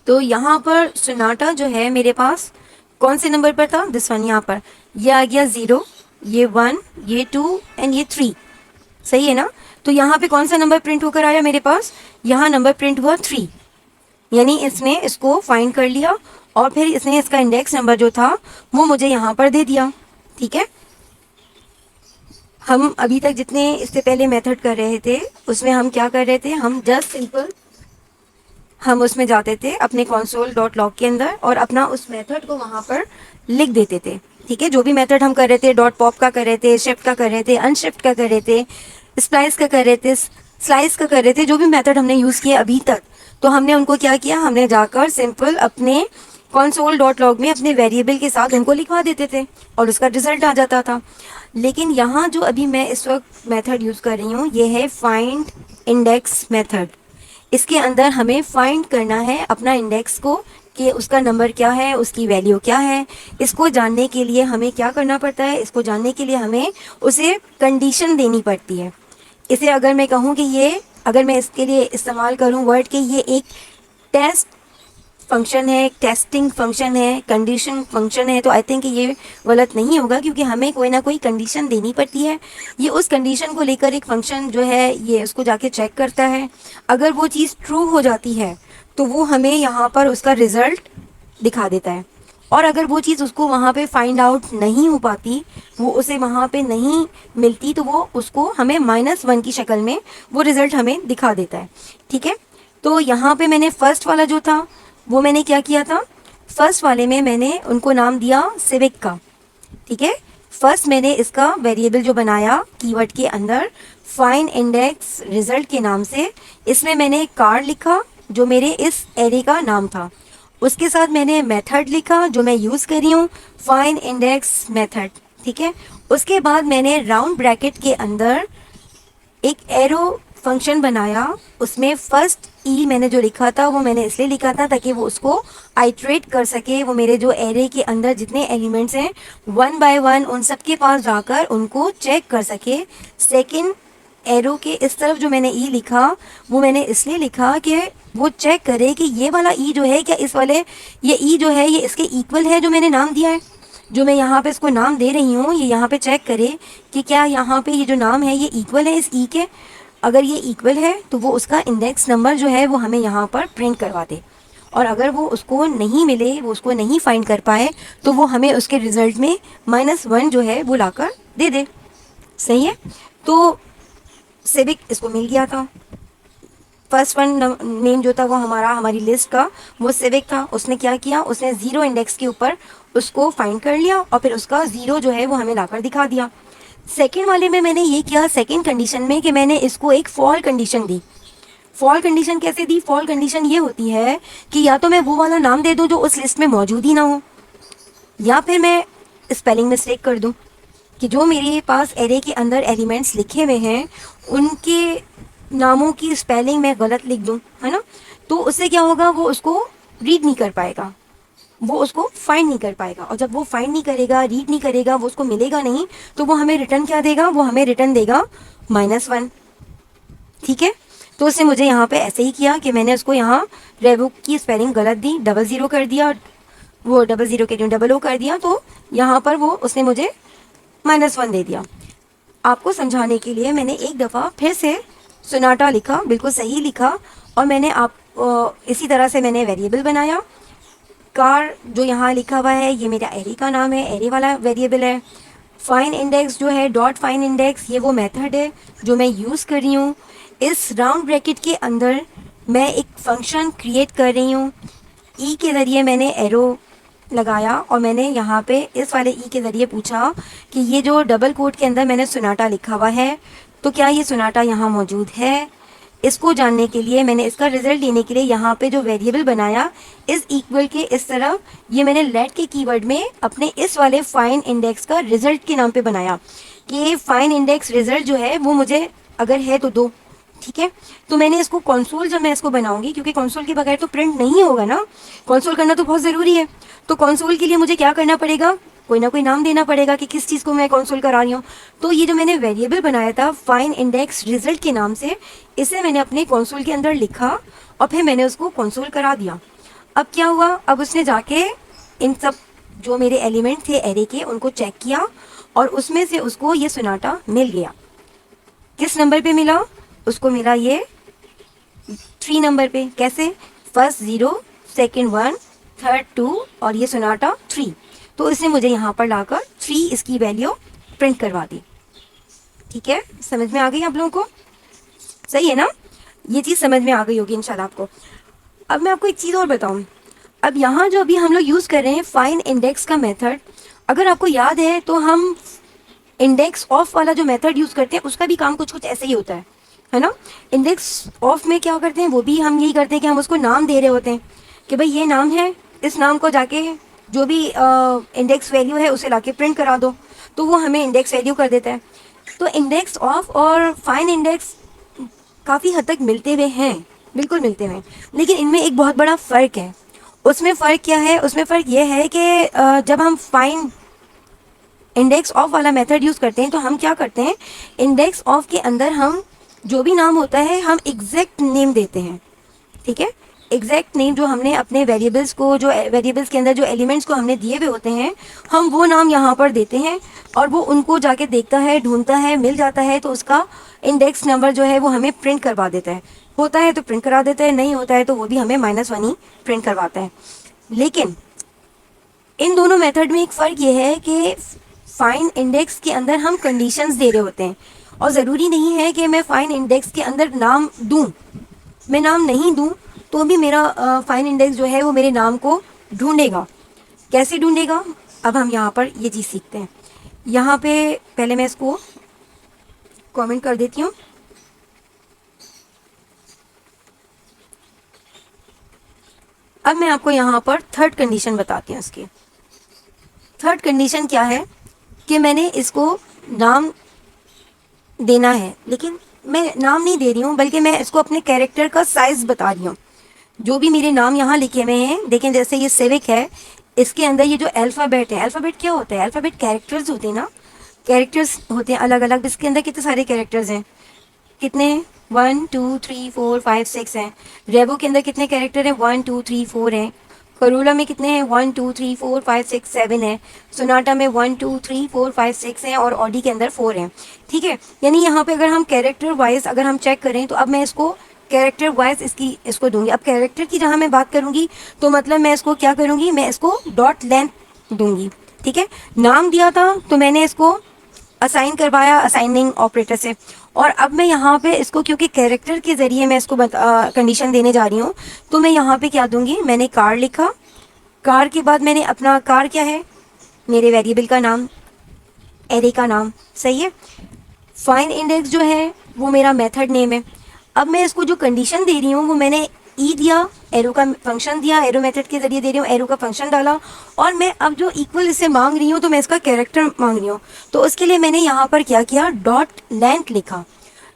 तो यहाँ पर सोनाटा जो है मेरे पास कौन से नंबर पर था, दिस वन। यहाँ पर ये आ गया 0, ये 1, ये 2 एंड ये 3, सही है ना। तो यहाँ पे कौन सा नंबर प्रिंट होकर आया मेरे पास, यहाँ नंबर प्रिंट हुआ 3, यानी इसने इसको फाइंड कर लिया और फिर इसने इसका इंडेक्स नंबर जो था वो मुझे यहाँ पर दे दिया। ठीक है, हम अभी तक जितने इससे पहले मेथड कर रहे थे उसमें हम क्या कर रहे थे, हम जस्ट सिंपल हम उसमें जाते थे अपने console.log के अंदर और अपना उस मेथड को वहाँ पर लिख देते थे। ठीक है, जो भी मेथड हम कर रहे थे, डॉट पॉप का कर रहे थे, शिफ्ट का कर रहे थे, अनशिफ्ट का कर रहे थे, स्प्लाइस का कर रहे थे, स्लाइस का कर रहे थे, जो भी मेथड हमने यूज़ किए अभी तक, तो हमने उनको क्या किया, हमने जाकर सिंपल अपने console.log में अपने वेरिएबल के साथ उनको लिखवा देते थे और उसका रिजल्ट आ जाता था। लेकिन यहाँ जो अभी मैं इस वक्त मेथड यूज़ कर रही हूँ ये है फाइंड इंडेक्स मेथड। इसके अंदर हमें फाइंड करना है अपना इंडेक्स को कि उसका नंबर क्या है, उसकी वैल्यू क्या है। इसको जानने के लिए हमें क्या करना पड़ता है, इसको जानने के लिए हमें उसे कंडीशन देनी पड़ती है। इसे अगर मैं कहूँ कि ये, अगर मैं इसके लिए इस्तेमाल करूँ वर्ड के, ये एक टेस्ट फंक्शन है, टेस्टिंग फंक्शन है, कंडीशन फंक्शन है, तो आई थिंक ये गलत नहीं होगा क्योंकि हमें कोई ना कोई कंडीशन देनी पड़ती है। ये उस कंडीशन को लेकर एक फंक्शन जो है ये उसको जाके चेक करता है। अगर वो चीज़ ट्रू हो जाती है तो वो हमें यहाँ पर उसका रिज़ल्ट दिखा देता है, और अगर वो चीज़ उसको वहाँ पे फाइंड आउट नहीं हो पाती, वो उसे वहाँ पे नहीं मिलती, तो वो उसको हमें -1 की शक्ल में वो रिज़ल्ट हमें दिखा देता है। ठीक है, तो यहाँ पे मैंने फर्स्ट वाला जो था वो मैंने क्या किया था, फर्स्ट वाले में मैंने उनको नाम दिया सिविक का। ठीक है, फर्स्ट मैंने इसका वेरिएबल जो बनाया कीवर्ड के अंदर फाइंड इंडेक्स रिजल्ट के नाम से, इसमें मैंने कार लिखा जो मेरे इस एरे का नाम था। उसके साथ मैंने मेथड लिखा जो मैं यूज़ कर रही हूँ, फाइंड इंडेक्स मेथड। ठीक है, उसके बाद मैंने राउंड ब्रैकेट के अंदर एक एरो फंक्शन बनाया, उसमें फर्स्ट ई मैंने जो लिखा था वो मैंने इसलिए लिखा था ताकि वो उसको आइट्रेट कर सके, वो मेरे जो एरे के अंदर जितने एलिमेंट्स हैं 1 बाय 1 उन सब के पास जाकर उनको चेक कर सके। सेकंड एरो के इस तरफ जो मैंने ई लिखा वो मैंने इसलिए लिखा कि वो चेक करे कि ये वाला ई जो है क्या इस वाले, ये ई जो है ये इसके इक्वल है जो मैंने नाम दिया है, जो मैं यहाँ पे इसको नाम दे रही हूँ, ये यहाँ पे चेक करे कि क्या यहाँ पे ये जो नाम है ये इक्वल है इस ई के। अगर ये इक्वल है तो वो उसका इंडेक्स नंबर जो है वो हमें यहाँ पर प्रिंट करवा दे, और अगर वो उसको नहीं मिले, वो उसको नहीं फाइंड कर पाए, तो वो हमें उसके रिज़ल्ट में -1 जो है वो लाकर दे दे। सही है, तो सिविक इसको मिल गया था। फर्स्ट वन नेम जो था वो हमारी लिस्ट का वो सिविक था। उसने क्या किया, उसने 0 इंडेक्स के ऊपर उसको फाइंड कर लिया और फिर उसका 0 जो है वो हमें लाकर दिखा दिया। सेकेंड वाले में मैंने ये किया, सेकेंड कंडीशन में, कि मैंने इसको एक फॉल कंडीशन दी। फॉल कंडीशन कैसे दी, फॉल कंडीशन ये होती है कि या तो मैं वो वाला नाम दे दूँ जो उस लिस्ट में मौजूद ही ना हो, या फिर मैं स्पेलिंग मिस्टेक कर दूँ कि जो मेरे पास एरे के अंदर एलिमेंट्स लिखे हुए हैं उनके नामों की स्पेलिंग मैं गलत लिख दूँ, है ना। तो उससे क्या होगा, वो उसको रीड नहीं कर पाएगा, वो उसको फाइंड नहीं कर पाएगा, और जब वो फाइंड नहीं करेगा, रीड नहीं करेगा, वो उसको मिलेगा नहीं, तो वो हमें रिटर्न क्या देगा, वो हमें रिटर्न देगा -1। ठीक है, तो उसने मुझे यहाँ पे ऐसे ही किया कि मैंने उसको यहाँ रेवुक की स्पेलिंग गलत दी, 00 कर दिया, वो 00 के जो 00 कर दिया, तो यहाँ पर वो उसने मुझे -1 दे दिया। आपको समझाने के लिए मैंने एक दफ़ा फिर से सोनाटा लिखा, बिल्कुल सही लिखा, और मैंने इसी तरह से मैंने वेरिएबल बनाया। कार जो यहाँ लिखा हुआ है ये मेरा एरे का नाम है, एरे वाला वेरिएबल है। फाइन इंडेक्स जो है, डॉट फाइन इंडेक्स, ये वो मेथड है जो मैं यूज़ कर रही हूँ। इस राउंड ब्रैकेट के अंदर मैं एक फंक्शन क्रिएट कर रही हूँ। ई के ज़रिए मैंने एरो लगाया और मैंने यहाँ पे इस वाले ई के ज़रिए पूछा कि ये जो डबल कोट के अंदर मैंने सोनाटा लिखा हुआ है, तो क्या ये सोनाटा यहाँ मौजूद है। इसको जानने के लिए मैंने इसका रिजल्ट लेने के लिए यहाँ पे जो वेरिएबल बनाया इस इक्वल के इस तरफ, ये मैंने लेट के कीवर्ड में अपने इस वाले फाइन इंडेक्स का रिजल्ट के नाम पे बनाया कि ये फाइन इंडेक्स रिजल्ट जो है वो मुझे अगर है तो दो। ठीक है, तो मैंने इसको कंसोल जब मैं इसको बनाऊंगी, क्योंकि कंसोल के बगैर तो प्रिंट नहीं होगा ना, कंसोल करना तो बहुत ज़रूरी है। तो कंसोल के लिए मुझे क्या करना पड़ेगा, कोई ना कोई नाम देना पड़ेगा कि किस चीज़ को मैं कंसोल करा रही हूँ। तो ये जो मैंने वेरिएबल बनाया था फाइन इंडेक्स रिजल्ट के नाम से, इसे मैंने अपने कंसोल के अंदर लिखा और फिर मैंने उसको कंसोल करा दिया। अब क्या हुआ, अब उसने जाके इन सब जो मेरे एलिमेंट थे एरे के उनको चेक किया और उसमें से उसको ये सोनाटा मिल गया। किस नंबर पे मिला, उसको मिला ये 3 नंबर पे। कैसे, फर्स्ट 0, सेकंड 1, थर्ड 2 और ये सोनाटा 3। तो इसने मुझे यहाँ पर लाकर 3 इसकी वैल्यू प्रिंट करवा दी। ठीक है, समझ में आ गई आप लोगों को, सही है ना, ये चीज़ समझ में आ गई होगी इंशाल्लाह आपको। अब मैं आपको एक चीज़ और बताऊँ, अब यहाँ जो अभी हम लोग यूज़ कर रहे हैं फाइन इंडेक्स का मेथड, अगर आपको याद है तो हम इंडेक्स ऑफ वाला जो मेथड यूज़ करते हैं उसका भी काम कुछ कुछ ऐसे ही होता है ना। इंडेक्स ऑफ में क्या करते हैं, वो भी हम यही करते हैं कि हम उसको नाम दे रहे होते हैं कि भाई ये नाम है, इस नाम को जाके जो भी इंडेक्स वैल्यू है उसे लाके प्रिंट करा दो, तो वो हमें इंडेक्स वैल्यू कर देता है। तो इंडेक्स ऑफ और फाइन इंडेक्स काफ़ी हद तक मिलते हुए हैं, बिल्कुल मिलते हुए हैं, लेकिन इनमें एक बहुत बड़ा फ़र्क है। उसमें फ़र्क क्या है, उसमें फ़र्क ये है कि जब हम फाइन इंडेक्स ऑफ वाला मेथड यूज़ करते हैं तो हम क्या करते हैं, इंडेक्स ऑफ के अंदर हम जो भी नाम होता है हम एग्जैक्ट नेम देते हैं। ठीक है, एग्जैक्ट नेम जो हमने अपने वेरिएबल्स को, जो वेरिएबल्स के अंदर जो एलिमेंट्स को हमने दिए हुए होते हैं, हम वो नाम यहाँ पर देते हैं और वो उनको जाके देखता है, ढूंढता है, मिल जाता है तो उसका इंडेक्स नंबर जो है वो हमें प्रिंट करवा देता है। होता है तो प्रिंट करा देता है, नहीं होता है तो वो भी हमें -1 ही प्रिंट करवाता है। लेकिन इन दोनों मेथड में एक फ़र्क ये है कि फाइन इंडेक्स के अंदर हम कंडीशंस दे रहे होते हैं और ज़रूरी नहीं है कि मैं फाइन इंडेक्स के अंदर नाम दूं। मैं नाम नहीं दूं तो भी मेरा फाइन इंडेक्स जो है वो मेरे नाम को ढूंढेगा। कैसे ढूंढेगा, अब हम यहाँ पर ये चीज़ सीखते हैं। यहाँ पे पहले मैं इसको कमेंट कर देती हूँ। अब मैं आपको यहाँ पर थर्ड कंडीशन बताती हूँ। इसकी थर्ड कंडीशन क्या है कि मैंने इसको नाम देना है, लेकिन मैं नाम नहीं दे रही हूँ बल्कि मैं इसको अपने कैरेक्टर का साइज़ बता रही हूँ। जो भी मेरे नाम यहाँ लिखे हुए हैं, देखें जैसे ये सिविक है, इसके अंदर ये जो अल्फ़ाबेट है, अल्फ़ाबेट क्या होता है, अल्फ़ाबेट कैरेक्टर्स होते हैं ना, कैरेक्टर्स होते हैं अलग अलग। इसके अंदर कितने सारे कैरेक्टर्स हैं, कितने 1 2 3 4 5 6 हैं। रेवो के अंदर कितने कैरेक्टर हैं, 1 2 3 4 हैं। करोला में कितने हैं, 1 2 3 4 5 6 7 है। सोनाटा में 1 2 3 4 5 6 हैं और ऑडी के अंदर 4 हैं। ठीक है, यानी यहाँ पे अगर हम कैरेक्टर वाइज अगर हम चेक करें तो अब मैं इसको कैरेक्टर वाइज इसको दूंगी। अब कैरेक्टर की जहाँ मैं बात करूँगी तो मतलब मैं इसको क्या करूँगी, मैं इसको डॉट लेंथ दूंगी। ठीक है, नाम दिया था तो मैंने इसको असाइन करवाया असाइनिंग ऑपरेटर से, और अब मैं यहाँ पे इसको क्योंकि कैरेक्टर के ज़रिए मैं इसको कंडीशन देने जा रही हूँ, तो मैं यहाँ पे क्या दूंगी, मैंने कार लिखा, कार के बाद मैंने अपना कार क्या है, मेरे वेरिएबल का नाम, एरे का नाम, सही है। फाइन इंडेक्स जो है वो मेरा मेथड नेम है। अब मैं इसको जो कंडीशन दे रही हूँ वो मैंने ई दिया, एरो का फंक्शन दिया, एरो मेथड के जरिए दे रही हूँ, एरो का फंक्शन डाला, और मैं अब जो इक्वल इससे मांग रही हूँ तो मैं इसका कैरेक्टर मांग रही हूँ। तो उसके लिए मैंने यहाँ पर क्या किया, डॉट लेंथ लिखा।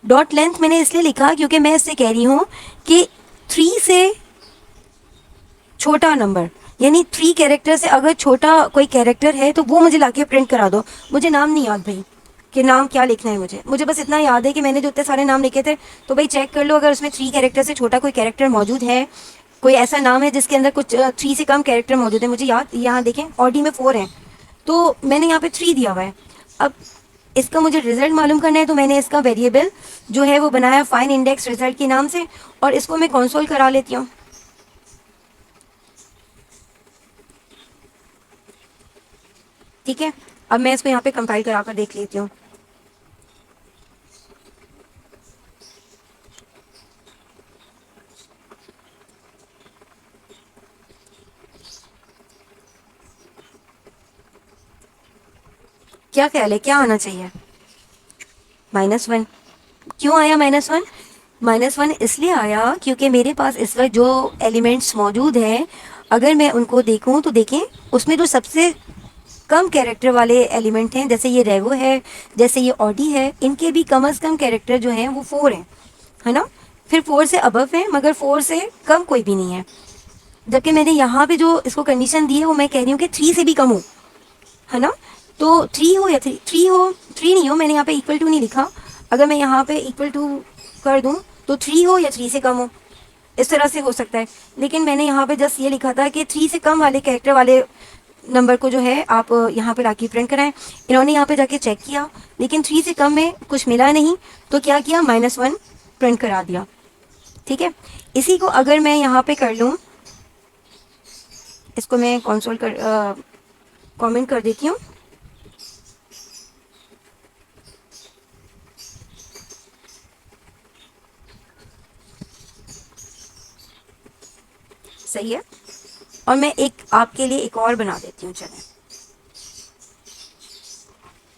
डॉट लेंथ मैंने इसलिए लिखा क्योंकि मैं इससे कह रही हूँ कि 3 से छोटा नंबर, यानी 3 कैरेक्टर से अगर छोटा कोई कैरेक्टर है तो वो मुझे लाके प्रिंट करा दो। मुझे नाम नहीं याद भाई कि नाम क्या लिखना है, मुझे बस इतना याद है कि मैंने जो इतने सारे नाम लिखे थे, तो भाई चेक कर लो अगर उसमें 3 कैरेक्टर से छोटा कोई कैरेक्टर मौजूद है, कोई ऐसा नाम है जिसके अंदर कुछ 3 से कम कैरेक्टर मौजूद है। मुझे याद, यहाँ देखें ऑडी में 4 है तो मैंने यहाँ पे 3 दिया हुआ है। अब इसका मुझे रिजल्ट मालूम करना है तो मैंने इसका वेरिएबल जो है वो बनाया फाइन इंडेक्स रिजल्ट के नाम से, और इसको मैं कंसोल करा लेती हूँ। ठीक है, अब मैं इसको यहाँ पे कंपाइल करा कर देख लेती हूँ। क्या ख्याल है, क्या आना चाहिए? -1। क्यों आया -1? -1 इसलिए आया क्योंकि मेरे पास इस वक्त जो एलिमेंट्स मौजूद हैं, अगर मैं उनको देखूं तो देखें, उसमें जो सबसे कम कैरेक्टर वाले एलिमेंट हैं, जैसे ये रेवो है, जैसे ये ऑडी है, इनके भी कम अज़ कम कैरेक्टर जो हैं वो 4 हैं, है ना। फिर 4 से अबव है, मगर 4 से कम कोई भी नहीं है। जबकि मैंने यहाँ पे जो इसको कंडीशन दी है वो मैं कह रही हूँ कि 3 से भी कम हो, है ना। तो 3 हो या 3 हो, 3 नहीं हो, मैंने यहाँ पे इक्वल टू नहीं लिखा। अगर मैं यहाँ पे इक्वल टू कर दूँ तो 3 हो या 3 से कम हो, इस तरह से हो सकता है। लेकिन मैंने यहाँ पे जस्ट ये लिखा था कि 3 से कम वाले कैरेक्टर वाले नंबर को जो है आप यहाँ पे लाके प्रिंट कराएं। इन्होंने यहाँ पे जाके चेक किया, लेकिन 3 से कम में कुछ मिला नहीं, तो क्या किया, -1 प्रिंट करा दिया। ठीक है, इसी को अगर मैं यहाँ पे कर लूँ, इसको मैं कंसोल कर कमेंट कर देती हूँ। सही है, और मैं एक आपके लिए एक और बना देती हूँ। चलें,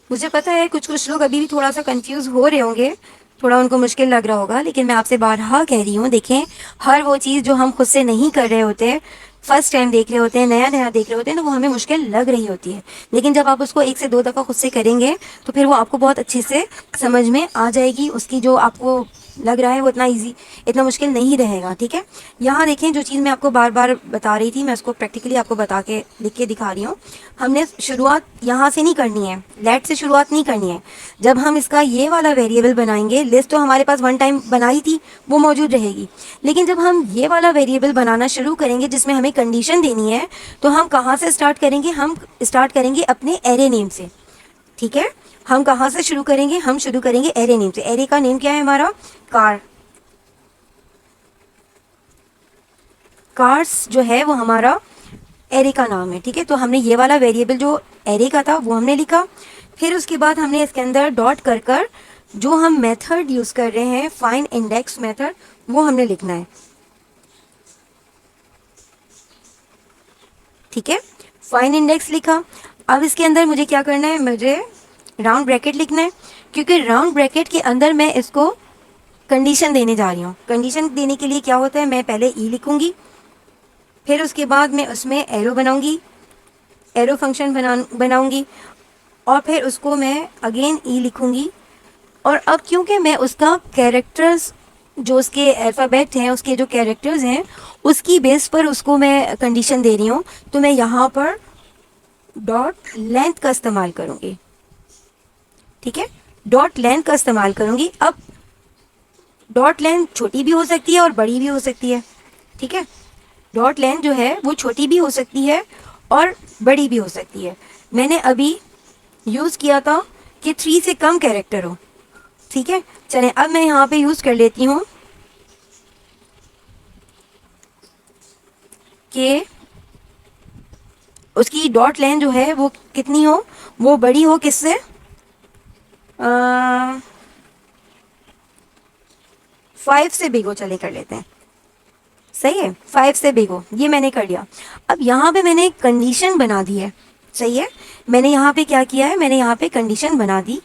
मुझे पता है कुछ कुछ लोग अभी भी थोड़ा सा कंफ्यूज हो रहे होंगे, थोड़ा उनको मुश्किल लग रहा होगा, लेकिन मैं आपसे बारहा कह रही हूँ, देखें, हर वो चीज़ जो हम खुद से नहीं कर रहे होते, फर्स्ट टाइम देख रहे होते हैं, नया नया देख रहे होते हैं, तो वो हमें मुश्किल लग रही होती है। लेकिन जब आप उसको 1 से 2 दफ़ा खुद से करेंगे तो फिर वो आपको बहुत अच्छे से समझ में आ जाएगी। उसकी जो आपको लग रहा है वो इतना इजी, इतना मुश्किल नहीं रहेगा। ठीक है, यहाँ देखें, जो चीज़ मैं आपको बार बार बता रही थी, मैं उसको प्रैक्टिकली आपको बता के लिख के दिखा रही हूँ। हमने शुरुआत यहाँ से नहीं करनी है, लेट से शुरुआत नहीं करनी है। जब हम इसका ये वाला वेरिएबल बनाएंगे, लिस्ट तो हमारे पास वन टाइम बनाई थी, वो मौजूद रहेगी। लेकिन जब हम ये वाला वेरिएबल बनाना शुरू करेंगे जिसमें हमें कंडीशन देनी है, तो हम कहाँ से स्टार्ट करेंगे? हम स्टार्ट करेंगे अपने एरे नेम से। ठीक है, हम कहाँ से शुरू करेंगे? हम शुरू करेंगे एरे नेम से। एरे का नेम क्या है हमारा? कार। कार्स जो है वो हमारा एरे का नाम है। ठीक है, तो हमने ये वाला वेरिएबल जो एरे का था वो हमने लिखा। फिर उसके बाद हमने इसके अंदर डॉट कर कर जो हम मेथड यूज़ कर रहे हैं, फाइंड इंडेक्स मेथड, वो हमने लिखना है। ठीक है, फाइंड इंडेक्स लिखा। अब इसके अंदर मुझे क्या करना है? मुझे राउंड ब्रैकेट लिखना है, क्योंकि राउंड ब्रैकेट के अंदर मैं इसको कंडीशन देने जा रही हूँ। कंडीशन देने के लिए क्या होता है, मैं पहले ई लिखूंगी, फिर उसके बाद मैं उसमें एरो बनाऊंगी, एरो फंक्शन बनाऊंगी, और फिर उसको मैं अगेन ई लिखूंगी। और अब क्योंकि मैं उसका कैरेक्टर्स, जो उसके अल्फ़ाबेट हैं, उसके जो कैरेक्टर्स हैं, उसकी बेस पर उसको मैं कंडीशन दे रही हूँ, तो मैं यहाँ पर डॉट लेंथ का इस्तेमाल करूँगी। ठीक है, डॉट लेंथ का इस्तेमाल करूँगी। अब डॉट लेंथ छोटी भी हो सकती है और बड़ी भी हो सकती है। ठीक है, डॉट लेंथ जो है वो छोटी भी हो सकती है और बड़ी भी हो सकती है। मैंने अभी यूज़ किया था कि 3 से कम कैरेक्टर हो। ठीक है, चलें, अब मैं यहाँ पे यूज़ कर लेती हूँ कि उसकी डॉट लेंथ जो है वो कितनी हो, वो बड़ी हो, किससे? 5 से बिग हो। चले, कर लेते हैं। सही है, 5 से बिग हो, ये मैंने कर लिया। अब यहाँ पे मैंने एक कंडीशन बना दी है। सही है, मैंने यहाँ पे क्या किया है, मैंने यहाँ पे कंडीशन बना दी,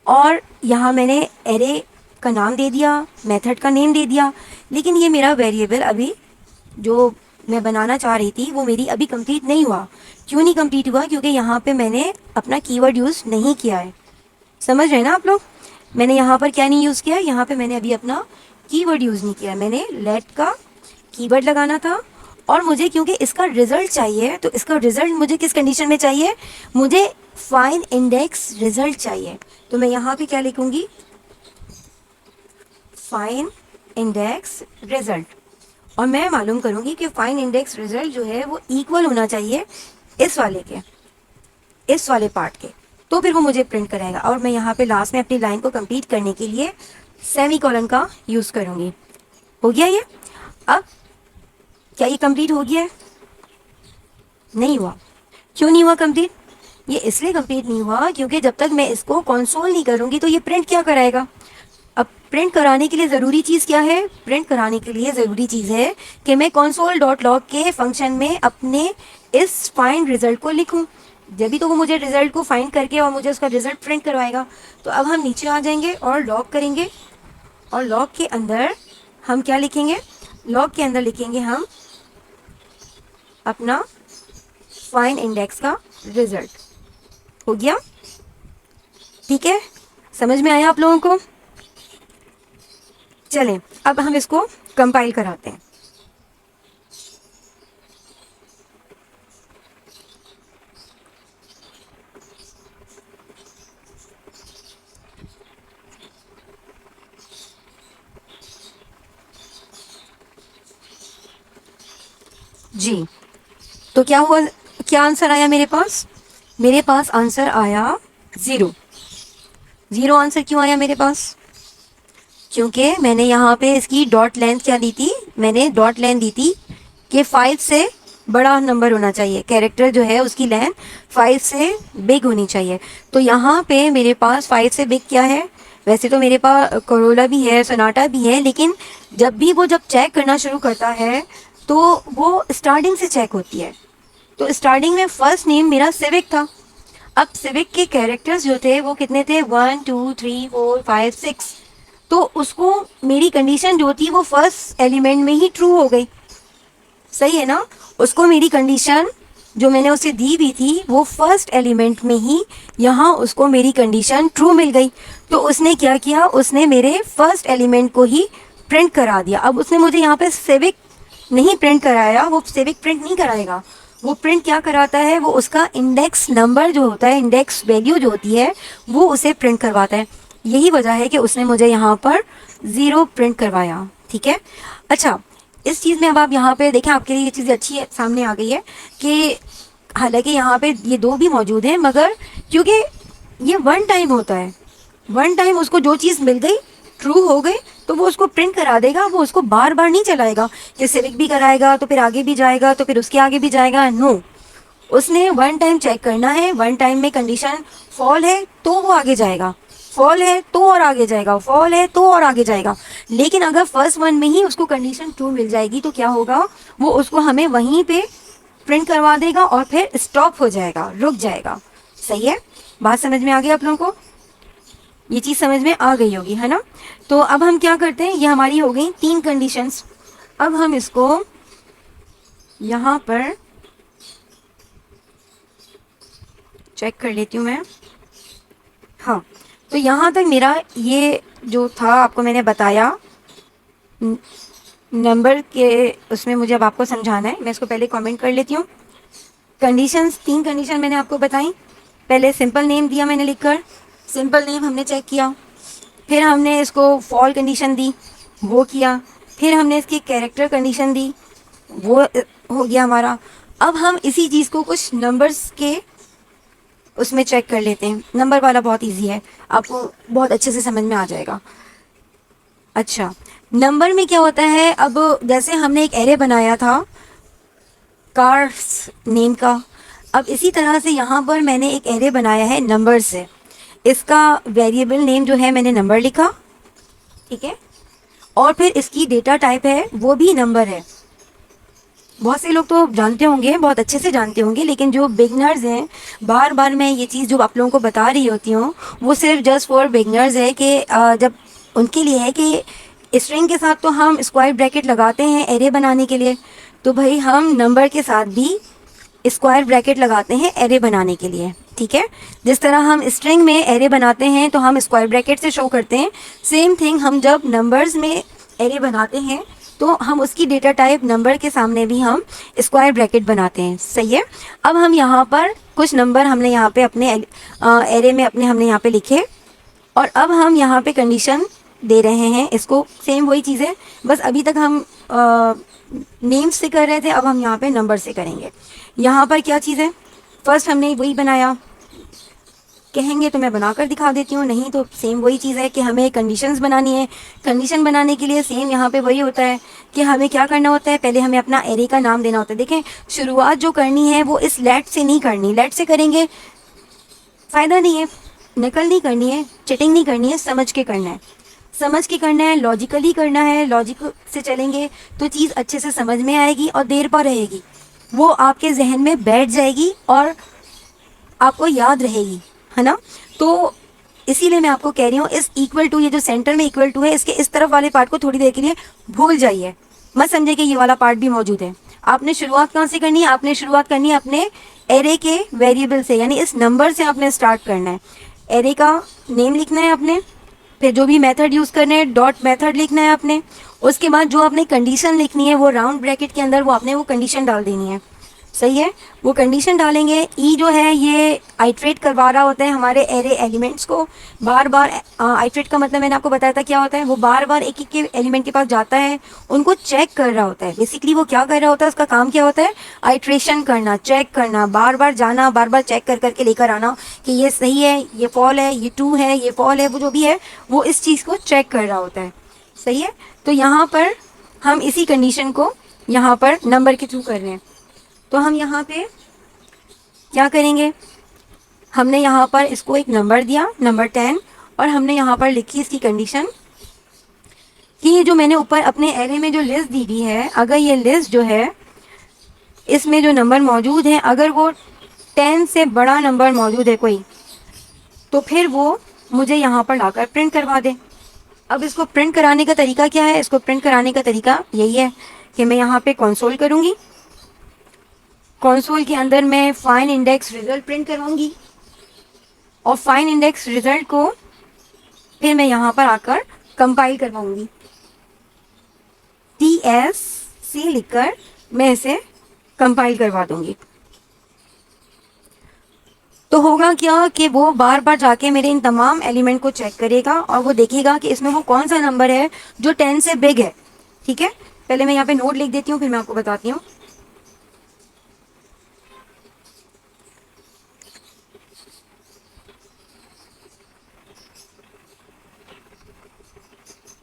और यहाँ मैंने एरे का नाम दे दिया, मेथड का नेम दे दिया। लेकिन ये मेरा वेरिएबल अभी जो मैं बनाना चाह रही थी वो मेरी अभी कंप्लीट नहीं हुआ। क्यों नहीं कंप्लीट हुआ? क्योंकि यहाँ पे मैंने अपना कीवर्ड यूज़ नहीं किया है। समझ रहे हैं ना आप लोग? मैंने यहाँ पर क्या नहीं यूज़ किया, यहाँ पे मैंने अभी अपना कीवर्ड यूज़ नहीं किया। मैंने लेट का कीवर्ड लगाना था, और मुझे क्योंकि इसका रिजल्ट चाहिए, तो इसका रिजल्ट मुझे किस कंडीशन में चाहिए? मुझे फाइंड इंडेक्स रिजल्ट चाहिए। तो मैं यहाँ पे क्या लिखूंगी? Find index result. और मैं मालूम करूंगी कि फाइंड इंडेक्स रिजल्ट जो है वो इक्वल होना चाहिए इस वाले के, इस वाले पार्ट के, तो फिर वो मुझे प्रिंट कराएगा। और मैं यहाँ पे लास्ट में अपनी लाइन को कंप्लीट करने के लिए सेमीकोलन का यूज़ करूँगी। हो गया ये? अब क्या ये कंप्लीट हो गया है? नहीं हुआ। क्यों नहीं हुआ कंप्लीट? ये इसलिए कंप्लीट नहीं हुआ क्योंकि जब तक मैं इसको कंसोल नहीं करूँगी तो ये प्रिंट क्या कराएगा? अब प्रिंट कराने के लिए ज़रूरी चीज़ क्या है? प्रिंट कराने के लिए ज़रूरी चीज़ है कि मैं console.log के फंक्शन में अपने इस फाइंड रिजल्ट को लिखूं। जब भी तो वो मुझे रिजल्ट को फाइंड करके और मुझे उसका रिजल्ट प्रिंट करवाएगा। तो अब हम नीचे आ जाएंगे और लॉग करेंगे, और लॉग के अंदर हम क्या लिखेंगे, लॉग के अंदर लिखेंगे हम अपना फाइंड इंडेक्स का रिजल्ट। हो गया, ठीक है, समझ में आया आप लोगों को? चलें अब हम इसको कंपाइल कराते हैं। जी, तो क्या हुआ, क्या आंसर आया मेरे पास? मेरे पास आंसर आया 0। 0 आंसर क्यों आया मेरे पास? क्योंकि मैंने यहाँ पे इसकी डॉट लेंथ क्या दी थी, मैंने डॉट लेंथ दी थी कि 5 से बड़ा नंबर होना चाहिए, कैरेक्टर जो है उसकी लेंथ 5 से बिग होनी चाहिए। तो यहाँ पे मेरे पास 5 से बिग क्या है? वैसे तो मेरे पास कोरोला भी है, सोनाटा भी है, लेकिन जब चेक करना शुरू करता है तो वो स्टार्टिंग से चेक होती है। तो स्टार्टिंग में फर्स्ट नेम मेरा सिविक था। अब सिविक के कैरेक्टर्स जो थे वो कितने थे? 1 2 3 4 5 6। तो उसको मेरी कंडीशन जो थी वो फर्स्ट एलिमेंट में ही ट्रू हो गई, सही है ना? उसको मेरी कंडीशन जो मैंने उसे दी हुई थी वो फर्स्ट एलिमेंट में ही यहाँ उसको मेरी कंडीशन ट्रू मिल गई। तो उसने क्या किया, उसने मेरे फर्स्ट एलिमेंट को ही प्रिंट करा दिया। अब उसने मुझे यहाँ पे सिविक नहीं प्रिंट कराया, वो सिविक प्रिंट नहीं कराएगा, वो प्रिंट क्या कराता है, वो उसका इंडेक्स नंबर जो होता है, इंडेक्स वैल्यू जो होती है वो उसे प्रिंट करवाता है। यही वजह है कि उसने मुझे यहाँ पर 0 प्रिंट करवाया, ठीक है। अच्छा, इस चीज़ में अब आप यहाँ पे देखें, आपके लिए ये चीज़ अच्छी है, सामने आ गई है कि हालांकि यहाँ पे ये 2 भी मौजूद हैं, मगर क्योंकि ये वन टाइम होता है, वन टाइम उसको जो चीज़ मिल गई, ट्रू हो गई, तो वो उसको प्रिंट करा देगा, वो उसको बार बार नहीं चलाएगा कि सिविक भी कराएगा तो फिर आगे भी जाएगा तो फिर उसके आगे भी जाएगा। नो, उसने वन टाइम चेक करना है, वन टाइम में कंडीशन फॉल है तो वो आगे जाएगा, फॉल है तो और आगे जाएगा, फॉल है तो और आगे जाएगा। लेकिन अगर फर्स्ट वन में ही उसको कंडीशन ट्रू मिल जाएगी तो क्या होगा, वो उसको हमें वहीं पे प्रिंट करवा देगा और फिर स्टॉप हो जाएगा, रुक जाएगा। सही है, बात समझ में आ गई आप लोगों को? ये चीज़ समझ में आ गई होगी, है ना? तो अब हम क्या करते हैं, ये हमारी हो गई 3 कंडीशंस। अब हम इसको यहाँ पर चेक कर लेती हूँ मैं। हाँ, तो यहाँ तक मेरा ये जो था आपको मैंने बताया नंबर के उसमें, मुझे अब आपको समझाना है। मैं इसको पहले कमेंट कर लेती हूँ। कंडीशंस, 3 कंडीशन मैंने आपको बताई। पहले सिंपल नेम दिया मैंने लिखकर, सिंपल नेम हमने चेक किया, फिर हमने इसको फॉल कंडीशन दी, वो किया, फिर हमने इसकी कैरेक्टर कंडीशन दी, वो हो गया हमारा। अब हम इसी चीज़ को कुछ नंबर्स के उसमें चेक कर लेते हैं। नंबर वाला बहुत इजी है, आपको बहुत अच्छे से समझ में आ जाएगा। अच्छा, नंबर में क्या होता है, अब जैसे हमने एक एरे बनाया था कार्स नेम का, अब इसी तरह से यहाँ पर मैंने एक एरे बनाया है नंबर से। इसका वेरिएबल नेम जो है मैंने नंबर लिखा, ठीक है, और फिर इसकी डेटा टाइप है वो भी नंबर है। बहुत से लोग तो जानते होंगे, बहुत अच्छे से जानते होंगे, लेकिन जो बिगनर्स हैं, बार बार मैं ये चीज़ जो आप लोगों को बता रही होती हूँ वो सिर्फ जस्ट फॉर बिगनर्स है कि जब उनके लिए है कि स्ट्रिंग के साथ तो हम स्क्वायर ब्रैकेट लगाते हैं एरे बनाने के लिए, तो भाई हम नंबर के साथ भी स्क्वायर ब्रैकेट लगाते हैं एरे बनाने के लिए, ठीक है। जिस तरह हम स्ट्रिंग में एरे बनाते हैं तो हम स्क्वायर ब्रैकेट से शो करते हैं, सेम थिंग हम जब नंबर्स में एरे बनाते हैं तो हम उसकी डेटा टाइप नंबर के सामने भी हम स्क्वायर ब्रैकेट बनाते हैं। सही है, अब हम यहाँ पर कुछ नंबर हमने यहाँ पे अपने एरे में अपने हमने यहाँ पे लिखे, और अब हम यहाँ पे कंडीशन दे रहे हैं इसको, सेम वही चीज़ है, बस अभी तक हम नेम से कर रहे थे, अब हम यहाँ पे नंबर से करेंगे। यहाँ पर क्या चीज़ है, फर्स्ट हमने वही बनाया, कहेंगे तो मैं बनाकर दिखा देती हूँ, नहीं तो सेम वही चीज़ है कि हमें कंडीशंस बनानी है। कंडीशन बनाने के लिए सेम यहाँ पे वही होता है कि हमें क्या करना होता है, पहले हमें अपना एरे का नाम देना होता है। देखें, शुरुआत जो करनी है वो इस लेट से नहीं करनी, लेट से करेंगे फ़ायदा नहीं है, नकल नहीं करनी है, चिटिंग नहीं करनी है, समझ के करना है, समझ के करना है, लॉजिकली करना है। लॉजिक से चलेंगे तो चीज़ अच्छे से समझ में आएगी और देर पर रहेगी, वो आपके जहन में बैठ जाएगी और आपको याद रहेगी, है ना। तो इसीलिए मैं आपको कह रही हूँ, इस इक्वल टू, ये जो सेंटर में इक्वल टू है, इसके इस तरफ वाले पार्ट को थोड़ी देर के लिए भूल जाइए, मत समझे कि ये वाला पार्ट भी मौजूद है। आपने शुरुआत कहाँ से करनी है? आपने शुरुआत करनी है अपने एरे के वेरिएबल से, यानी इस नंबर से आपने स्टार्ट करना है। एरे का नेम लिखना है आपने, फिर जो भी मेथड यूज़ करना है डॉट मेथड लिखना है आपने। उसके बाद जो आपने कंडीशन लिखनी है वो राउंड ब्रैकेट के अंदर वो आपने वो कंडीशन डाल देनी है, सही है। वो कंडीशन डालेंगे। ई जो है ये आइट्रेट करवा रहा होता है हमारे एरे एलिमेंट्स को बार बार। आइट्रेट का मतलब मैंने आपको बताया था क्या होता है, वो बार बार एक एक के एलिमेंट के पास जाता है, उनको चेक कर रहा होता है। बेसिकली वो क्या कर रहा होता है, उसका काम क्या होता है, आइट्रेशन करना, चेक करना, बार बार जाना, बार बार चेक कर करके लेकर आना कि ये सही है, ये फॉल है, ये ट्रू है, ये फॉल है, वो जो भी है वो इस चीज़ को चेक कर रहा होता है, सही है। तो यहाँ पर हम इसी कंडीशन को यहाँ पर नंबर के थ्रू कर रहे हैं। तो हम यहाँ पे क्या करेंगे, हमने यहाँ पर इसको एक नंबर दिया, नंबर 10, और हमने यहाँ पर लिखी इसकी कंडीशन कि ये जो मैंने ऊपर अपने एरे में जो लिस्ट दी हुई है, अगर ये लिस्ट जो है इसमें जो नंबर मौजूद है, अगर वो 10 से बड़ा नंबर मौजूद है कोई, तो फिर वो मुझे यहाँ पर लाकर प्रिंट करवा दे। अब इसको प्रिंट कराने का तरीका क्या है? इसको प्रिंट कराने का तरीका यही है कि मैं यहाँ पे कंसोल करूँगी, कंसोल के अंदर मैं फाइन इंडेक्स रिजल्ट प्रिंट करवाऊंगी, और फाइन इंडेक्स रिजल्ट को फिर मैं यहाँ पर आकर कंपाइल करवाऊंगी। TSC लिखकर मैं इसे कंपाइल करवा दूंगी। तो होगा क्या कि वो बार बार जाके मेरे इन तमाम एलिमेंट को चेक करेगा और वो देखेगा कि इसमें वो कौन सा नंबर है जो 10 से बिग है। ठीक है, पहले मैं यहाँ पे नोट लिख देती हूँ, फिर मैं आपको बताती हूँ।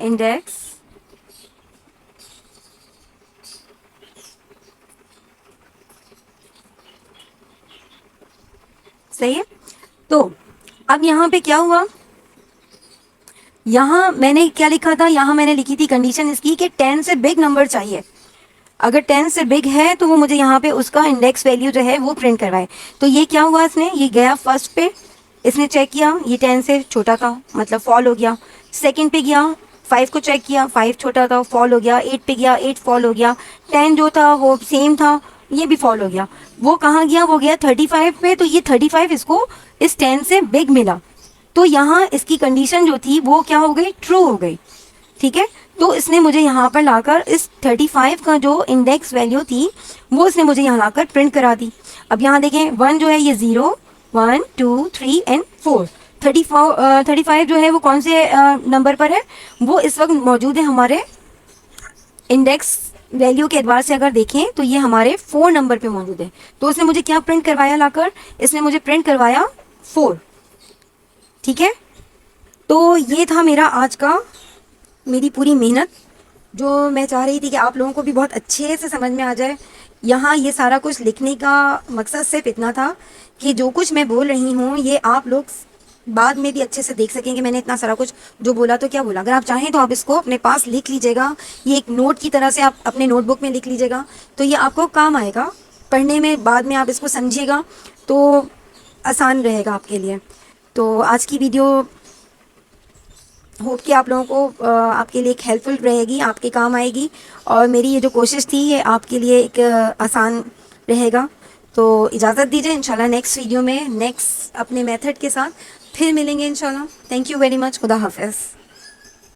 इंडेक्स सही है। तो अब यहाँ पे क्या हुआ, यहाँ मैंने क्या लिखा था, यहाँ मैंने लिखी थी कंडीशन इसकी कि 10 से बिग नंबर चाहिए। अगर 10 से बिग है तो वो मुझे यहाँ पे उसका इंडेक्स वैल्यू जो है वो प्रिंट करवाए। तो ये क्या हुआ, इसने ये गया फर्स्ट पे, इसने चेक किया ये 10 से छोटा था, मतलब फॉल हो गया। सेकंड पे गया, 5 को चेक किया, 5 छोटा था, फॉल हो गया। 8 पे गया, 8 फॉल हो गया। 10 जो था वो सेम था, ये भी फॉल हो गया। वो कहाँ गया, वो गया 35 पे, तो ये 35 इसको इस 10 से बिग मिला। तो यहाँ इसकी कंडीशन जो थी वो क्या हो गई, ट्रू हो गई। ठीक है, तो इसने मुझे यहाँ पर लाकर इस 35 का जो इंडेक्स वैल्यू थी वो इसने मुझे यहाँ लाकर प्रिंट करा दी। अब यहाँ देखें 1 जो है ये 0, 1 2 3 एंड 4। 35 जो है वो कौन से नंबर पर है, वो इस वक्त मौजूद है हमारे इंडेक्स वैल्यू के एतबार से अगर देखें तो ये हमारे 4 नंबर पे मौजूद है। तो इसने मुझे क्या प्रिंट करवाया लाकर, इसने मुझे प्रिंट करवाया 4। ठीक है, तो ये था मेरा आज का, मेरी पूरी मेहनत, जो मैं चाह रही थी कि आप लोगों को भी बहुत अच्छे से समझ में आ जाए। यहाँ ये सारा कुछ लिखने का मकसद सिर्फ इतना था कि जो कुछ मैं बोल रही हूँ ये आप लोग बाद में भी अच्छे से देख सकेंगे मैंने इतना सारा कुछ जो बोला तो क्या बोला। अगर आप चाहें तो आप इसको अपने पास लिख लीजिएगा, ये एक नोट की तरह से आप अपने नोटबुक में लिख लीजिएगा, तो ये आपको काम आएगा पढ़ने में। बाद में आप इसको समझिएगा तो आसान रहेगा आपके लिए। तो आज की वीडियो होप कि आप लोगों को आपके लिए एक हेल्पफुल रहेगी, आपके काम आएगी, और मेरी ये जो कोशिश थी ये आपके लिए एक आसान रहेगा। तो इजाज़त दीजिए, इंशाल्लाह नेक्स्ट वीडियो में नेक्स्ट अपने मेथड के साथ फिर मिलेंगे इंशाल्लाह। थैंक यू वेरी मच, खुदा हाफिज़।